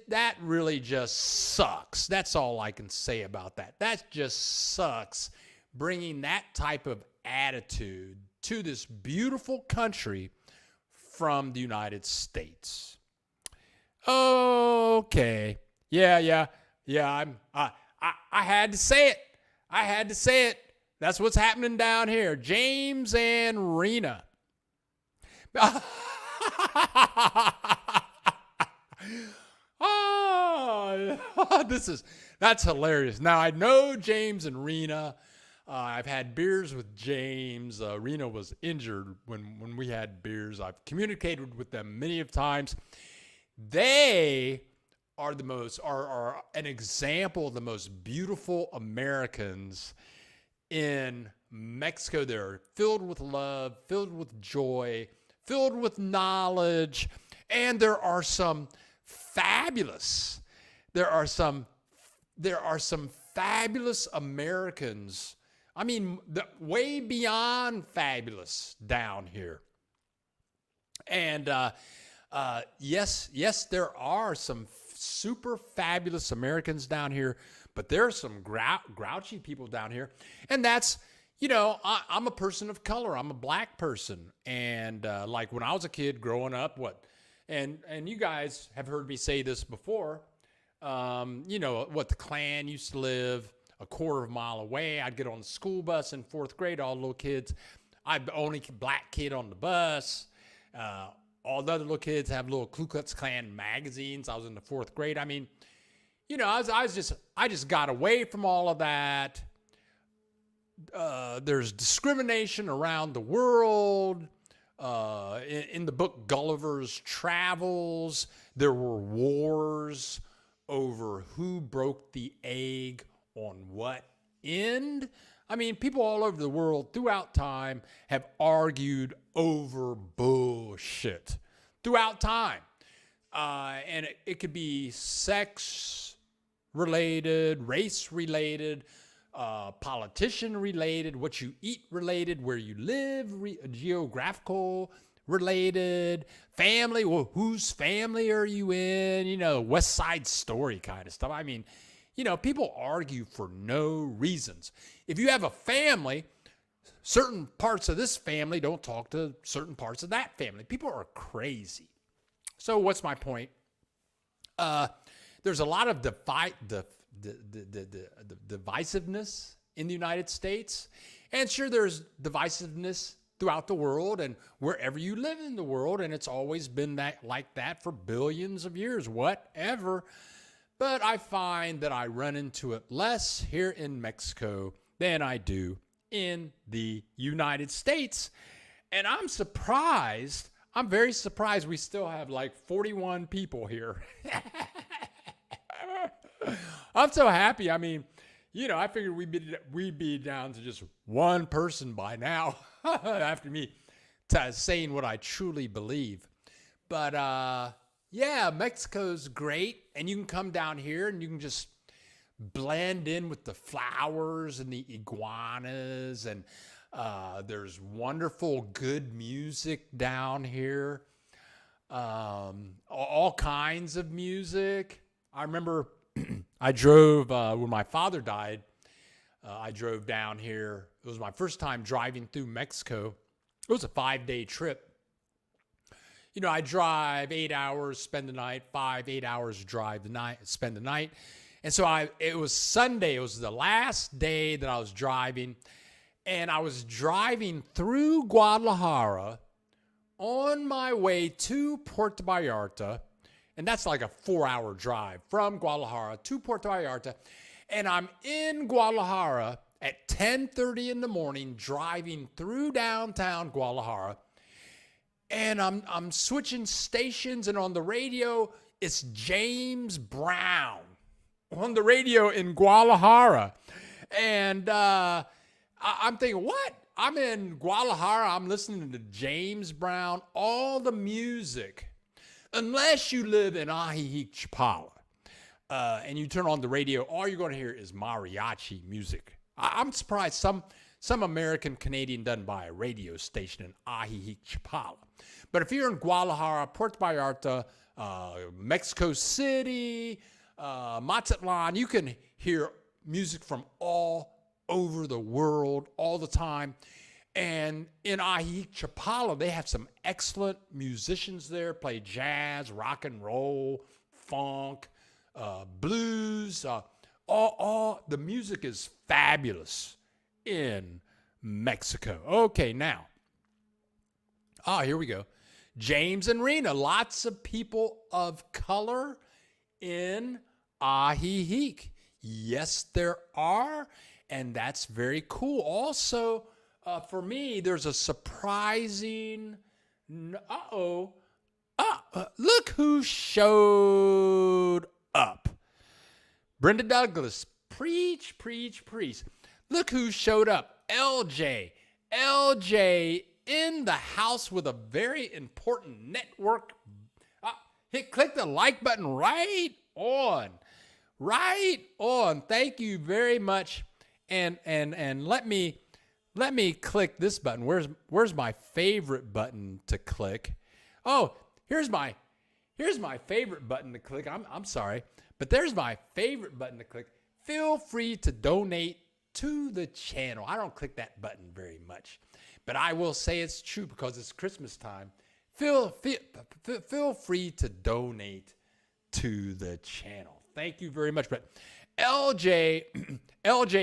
That really just sucks. That's all I can say about that. That just sucks, bringing that type of attitude to this beautiful country from the United States. Okay. Yeah. I had to say it. I had to say it. That's what's happening down here. James and Rena. That's hilarious. Now, I know James and Rena. I've had beers with James. Rena was injured when we had beers. I've communicated with them many of times. They are are an example of the most beautiful Americans in Mexico. They're filled with love, filled with joy, filled with knowledge, and there are some fabulous Americans. I mean, way beyond fabulous down here. And yes, there are some super fabulous Americans down here, but there are some grouchy people down here. And that's, I'm a person of color. I'm a black person. And like when I was a kid growing up, and you guys have heard me say this before, the Klan used to live a quarter of a mile away. I'd get on the school bus in 4th grade, all the little kids. I'm the only black kid on the bus. All the other little kids have little Ku Klux Klan magazines. I was in the 4th grade. I mean, I just got away from all of that. There's discrimination around the world. In the book Gulliver's Travels, there were wars over who broke the egg on what end. I mean, people all over the world throughout time have argued over bullshit throughout time. And it could be sex related, race related, politician related, what you eat related, where you live, geographical related, family. Well, whose family are you in? West Side Story kind of stuff. I mean, people argue for no reasons. If you have a family, certain parts of this family don't talk to certain parts of that family. People are crazy. So what's my point? There's a lot of divisiveness in the United States. And sure, there's divisiveness throughout the world and wherever you live in the world. And it's always been like that for billions of years, whatever. But I find that I run into it less here in Mexico than I do in the United States. And I'm surprised I'm very surprised we still have like 41 people here. I'm so happy. I mean, I figured we'd be down to just one person by now after me saying what I truly believe. But yeah, Mexico's great, and you can come down here and you can just blend in with the flowers and the iguanas, and there's wonderful, good music down here. All kinds of music. I remember I drove when my father died. I drove down here. It was my first time driving through Mexico. It was a 5-day trip. I drive 8 hours, spend the night, 8 hours drive the night, spend the night. And so it was Sunday. It was the last day that I was driving. And I was driving through Guadalajara on my way to Puerto Vallarta. And that's like a 4-hour drive from Guadalajara to Puerto Vallarta. And I'm in Guadalajara at 10:30 in the morning, driving through downtown Guadalajara. And I'm switching stations, and on the radio, it's James Brown on the radio in Guadalajara. And I'm thinking, what? I'm in Guadalajara. I'm listening to James Brown, all the music. Unless you live in Ajijic, Chapala, and you turn on the radio, all you're going to hear is mariachi music. I'm surprised some American Canadian doesn't buy a radio station in Ajijic, Chapala. But if you're in Guadalajara, Puerto Vallarta, Mexico City, Mazatlan, you can hear music from all over the world all the time. And in Ajijic, Chapala, they have some excellent musicians there, play jazz, rock and roll, funk, blues. All the music is fabulous in Mexico. Okay, now. Here we go. James and Rena, lots of people of color in Ajijic. Yes, there are, and that's very cool. Also, for me, there's a surprising, look who showed up. Brenda Douglas, preach. Look who showed up. LJ in the house with a very important network. Click the like button right on. Thank you very much. And let me click this button. Where's my favorite button to click? Oh, here's my favorite button to click. I'm sorry, but there's my favorite button to click. Feel free to donate to the channel. I don't click that button very much, but I will say it's true because it's Christmas time. Feel free to donate to the channel. Thank you very much. But LJ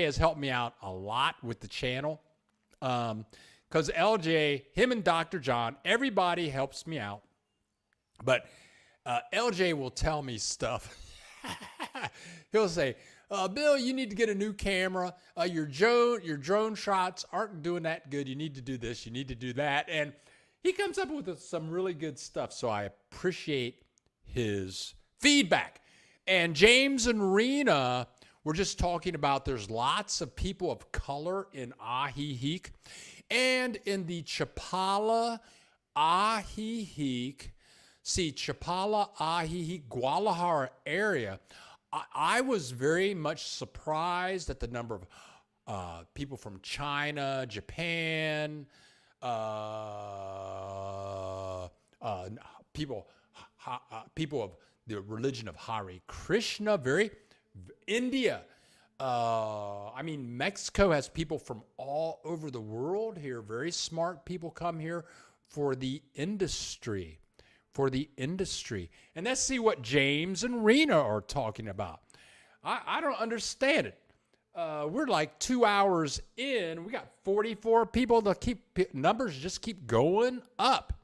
has helped me out a lot with the channel. Because LJ, him and Dr. John, everybody helps me out. But LJ will tell me stuff. He'll say, Bill, you need to get a new camera. Your drone shots aren't doing that good. You need to do this. You need to do that. And he comes up with some really good stuff. So I appreciate his feedback. And James and Rena were just talking about there's lots of people of color in Ajijic. And in the Chapala, Ajijic, Guadalajara area, I was very much surprised at the number of people from China, Japan, people of the religion of Hare Krishna, India. Mexico has people from all over the world here. Very smart people come here for the industry. And let's see what James and Rena are talking about. I don't understand it. We're like 2 hours in. We got 44 people. Numbers just keep going up.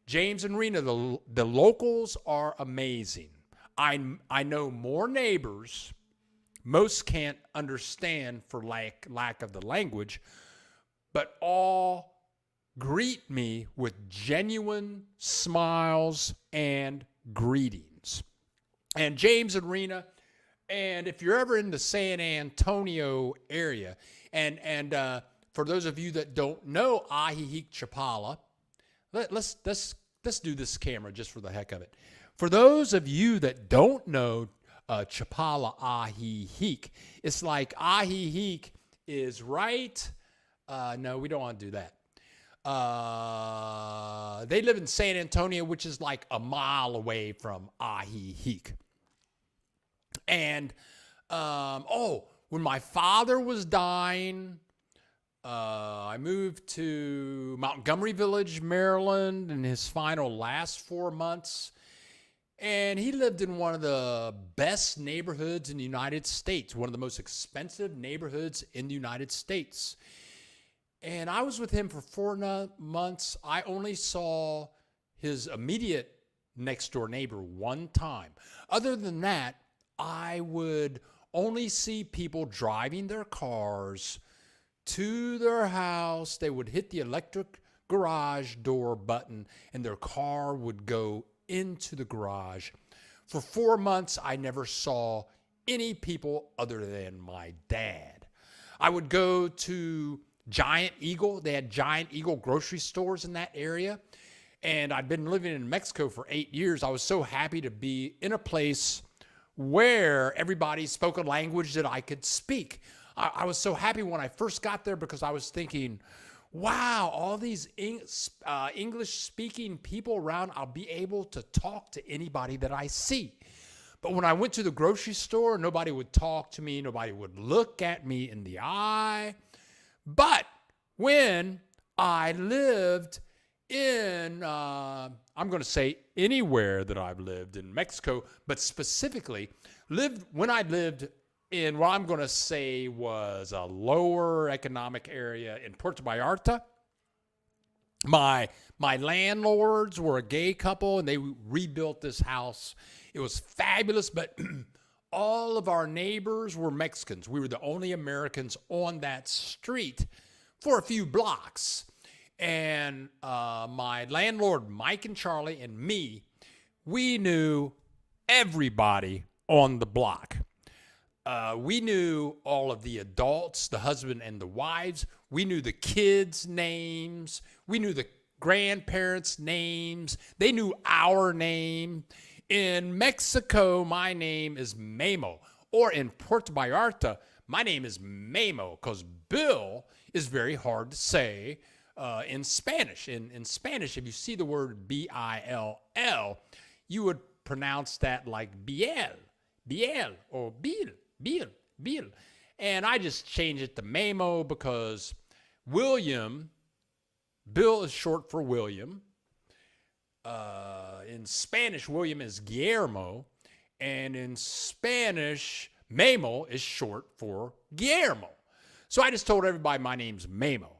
James and Rena, the locals are amazing. I know more neighbors. Most can't understand for lack of the language, but all greet me with genuine smiles and greetings. And James and Rena, and if you're ever in the San Antonio area, and for those of you that don't know Ahihic Chapala, let's do this camera just for the heck of it. For those of you that don't know Chapala Ahihic, it's like Ahihic is right. No, we don't want to do that. They live in San Antonio, which is like a mile away from Ahihic. And when my father was dying, I moved to Montgomery Village, Maryland, in his last 4 months. And he lived in one of the best neighborhoods in the United States, one of the most expensive neighborhoods in the United States. And I was with him for 4 months. I only saw his immediate next door neighbor one time. Other than that, I would only see people driving their cars to their house. They would hit the electric garage door button and their car would go into the garage. For 4 months, I never saw any people other than my dad. I would go to Giant Eagle. They had Giant Eagle grocery stores in that area. And I'd been living in Mexico for 8 years. I was so happy to be in a place where everybody spoke a language that I could speak. I was so happy when I first got there because I was thinking, wow, all these English-speaking people around, I'll be able to talk to anybody that I see. But when I went to the grocery store, nobody would talk to me. Nobody would look at me in the eye. But when I lived in, I'm going to say anywhere that I've lived in Mexico, but specifically when I lived in what I'm going to say was a lower economic area in Puerto Vallarta. My landlords were a gay couple, and they rebuilt this house. It was fabulous, but all of our neighbors were Mexicans. We were the only Americans on that street for a few blocks. And my landlord, Mike and Charlie, and me, we knew everybody on the block. We knew all of the adults, the husband and the wives. We knew the kids' names. We knew the grandparents' names. They knew our name. In Mexico, my name is Memo. Or in Puerto Vallarta, my name is Memo because Bill is very hard to say in Spanish. In Spanish, if you see the word B-I-L-L, you would pronounce that like Biel, or Bill. And I just changed it to Memo because Bill is short for William. In Spanish, William is Guillermo. And in Spanish, Memo is short for Guillermo. So I just told everybody my name's Memo.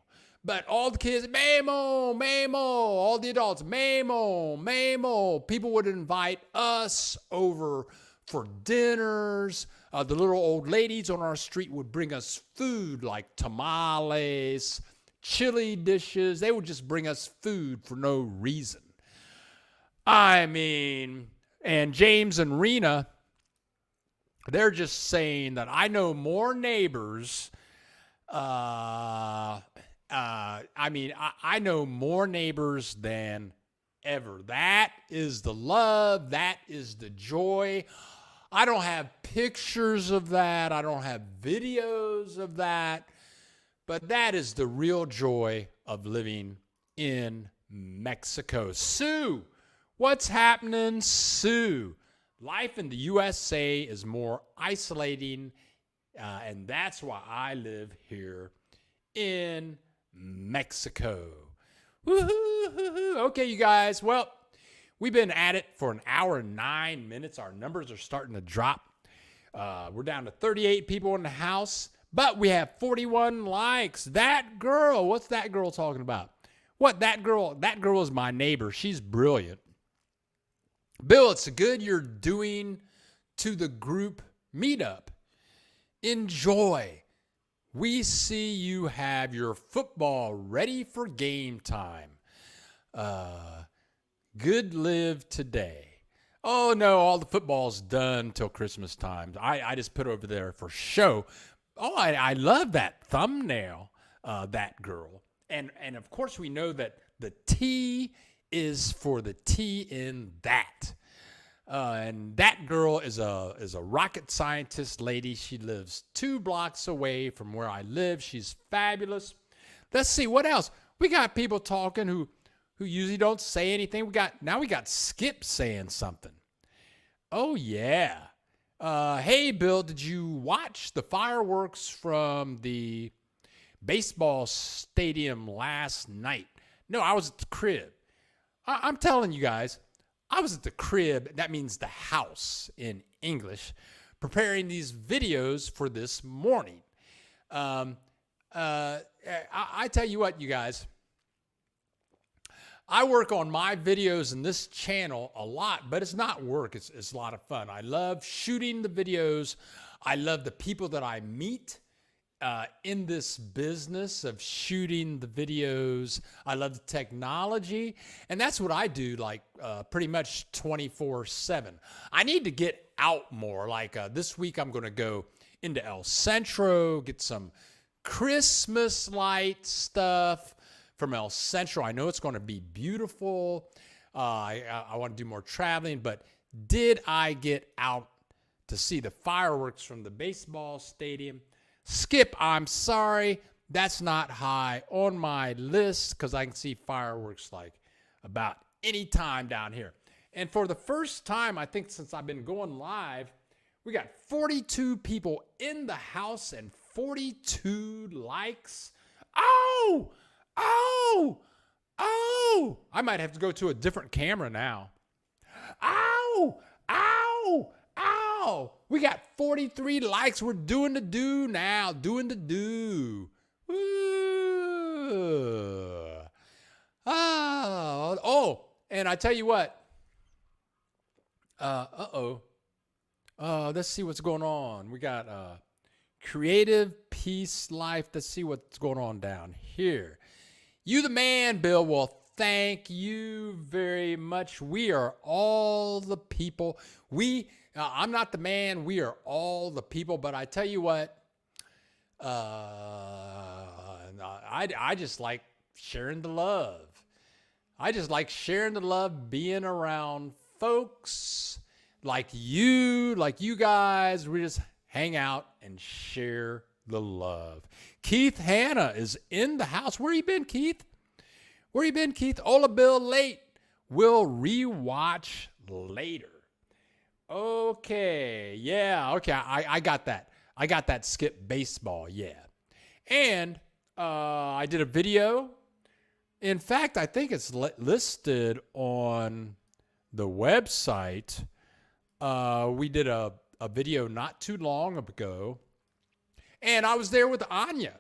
But all the kids, Memo, all the adults, Memo. People would invite us over for dinners. The little old ladies on our street would bring us food like tamales, chili dishes. They would just bring us food for no reason. I mean, and James and Rena, they're just saying that I know more neighbors. I know more neighbors than ever. That is the love. That is the joy. I don't have pictures of that. I don't have videos of that. But that is the real joy of living in Mexico. Sue, what's happening, Sue? Life in the USA is more isolating, and that's why I live here in Mexico. Woo-hoo-hoo-hoo. Okay, you guys. Well, we've been at it for an hour and 9 minutes. Our numbers are starting to drop. We're down to 38 people in the house, but we have 41 likes. That girl, what's that girl talking about? What, that girl? That girl is my neighbor. She's brilliant. Bill, it's good you're doing to the group meetup. Enjoy. we see you have your football ready for game time. Good live today. Oh no, all the football's done till Christmas time. I just put it over there for show. Oh, I love that thumbnail, that girl. And of course we know that the T is for the T in that. And that girl is a rocket scientist lady. She lives 2 blocks away from where I live. She's fabulous. Let's see what else. We got people talking who usually don't say anything. Now we got Skip saying something. Oh yeah. Hey Bill, did you watch the fireworks from the baseball stadium last night? No, I was at the crib. I'm telling you guys, I was at the crib, that means the house in English, preparing these videos for this morning. I tell you what, you guys, I work on my videos in this channel a lot, but it's not work. It's a lot of fun. I love shooting the videos. I love the people that I meet in this business of shooting the videos. I love the technology, and that's what I do pretty much 24/7. I need to get out more. This week I'm going to go into El Centro, get some Christmas light stuff from El Centro. I know it's going to be beautiful. I want to do more traveling, but did I get out to see the fireworks from the baseball stadium? Skip, I'm sorry, that's not high on my list because I can see fireworks about any time down here. And for the first time, I think since I've been going live, we got 42 people in the house and 42 likes. Oh! I might have to go to a different camera now. Ow! We got 43 likes. We're doing the do now. Doing the do. And I tell you what. Let's see what's going on. We got Creative Peace Life. Let's see what's going on down here. You the man, Bill. Well, thank you very much. We are all the people. I'm not the man. We are all the people. But I tell you what, I just like sharing the love. I just like sharing the love, being around folks like you guys. We just hang out and share the love. Keith Hanna is in the house. Where you been, Keith? Ola Bill late. We'll rewatch later. Okay. Yeah. Okay. I got that. I got that Skip baseball. Yeah. And I did a video. In fact, I think it's listed on the website. We did a video not too long ago. And I was there with Anya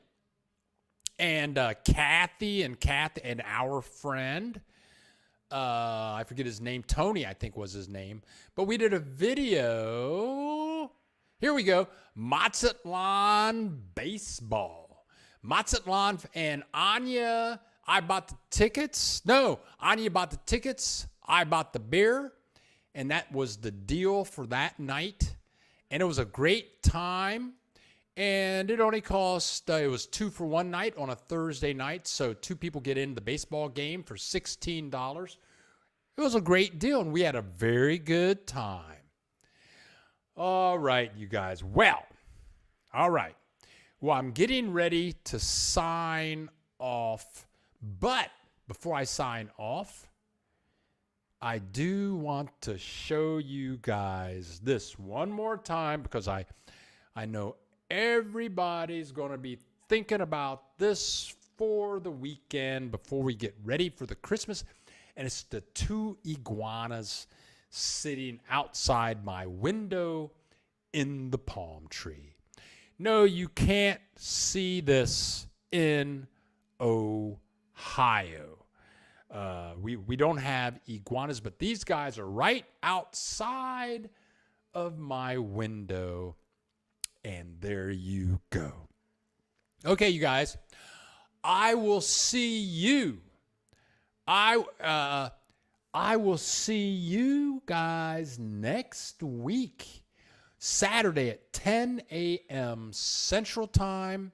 and Kathy and our friend. I forget his name. Tony, I think was his name. But we did a video. Here we go. Mazatlan baseball. Mazatlan and Anya. I bought the tickets. No, Anya bought the tickets. I bought the beer. And that was the deal for that night. And it was a great time. And it only cost, it was 2 for 1 night on a Thursday night. So 2 people get into the baseball game for $16. It was a great deal, and we had a very good time. All right, you guys. Well, all right. Well, I'm getting ready to sign off. But before I sign off, I do want to show you guys this one more time because I know everybody's going to be thinking about this for the weekend before we get ready for the Christmas. And it's the 2 iguanas sitting outside my window in the palm tree. No, you can't see this in Ohio. We don't have iguanas, but these guys are right outside of my window. And there you go. Okay, you guys. I will see you. I will see you guys next week, Saturday at 10 a.m. Central Time.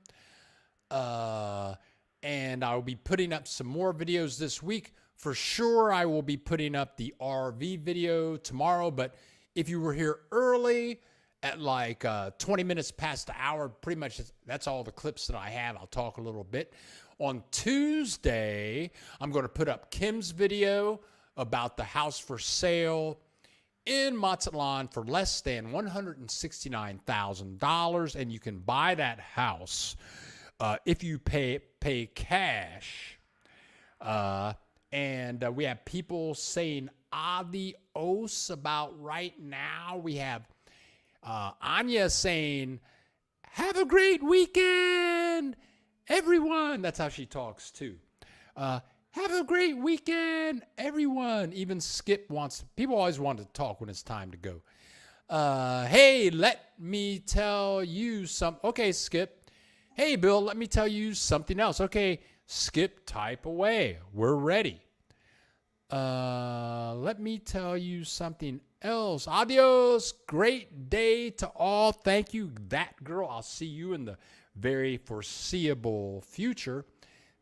And I'll be putting up some more videos this week. For sure, I will be putting up the RV video tomorrow. But if you were here early at like 20 minutes past the hour, pretty much that's all the clips that I have. I'll talk a little bit. On Tuesday, I'm going to put up Kim's video about the house for sale in Mazatlan for less than $169,000. And you can buy that house if you pay cash. And we have people saying adios about right now. We have Anya saying, have a great weekend, everyone. That's how she talks too. Have a great weekend, everyone. Even Skip people always want to talk when it's time to go. Hey, let me tell you okay, Skip. Hey, Bill, let me tell you something else. Okay, Skip, type away. We're ready. Let me tell you something else. Adios. Great day to all. Thank you, that girl. I'll see you in the very foreseeable future.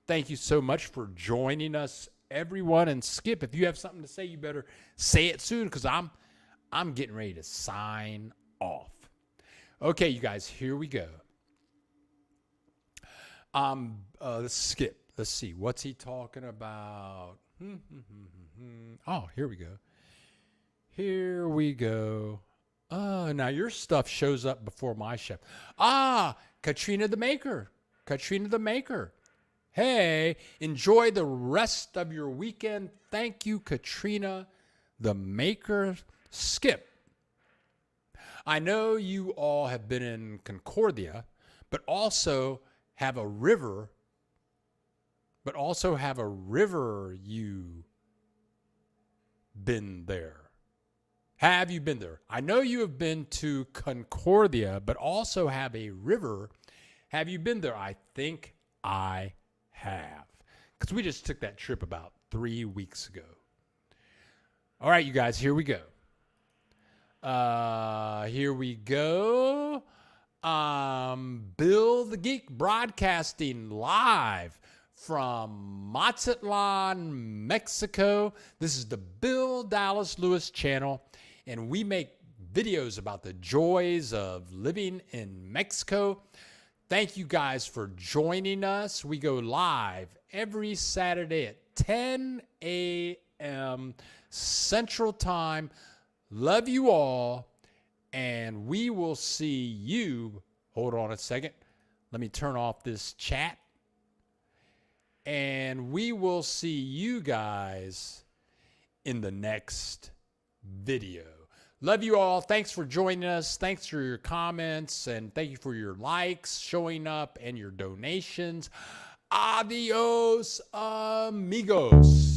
Thank you so much for joining us, everyone. And Skip, if you have something to say, you better say it soon, because I'm getting ready to sign off. Okay, you guys, here we go. Let's skip. Let's see. What's he talking about? Oh, here we go. Here we go. Now your stuff shows up before my stuff. Katrina the Maker. Katrina the Maker. Hey, enjoy the rest of your weekend. Thank you, Katrina the Maker. Skip. I know you all have been in Concordia, but also have a river. You been there. Have you been there? I know you have been to Concordia, but also have a river. Have you been there? I think I have, because we just took that trip about 3 weeks ago. All right, you guys, here we go. Bill the Geek broadcasting live from Mazatlan, Mexico. This is the Bill Dallas Lewis channel, and we make videos about the joys of living in Mexico. Thank you guys for joining us. We go live every Saturday at 10 a.m. Central Time. Love you all, and we will see you. Hold on a second. Let me turn off this chat. And we will see you guys in the next video. Love you all. Thanks for joining us. Thanks for your comments, and thank you for your likes showing up and your donations. Adios, amigos.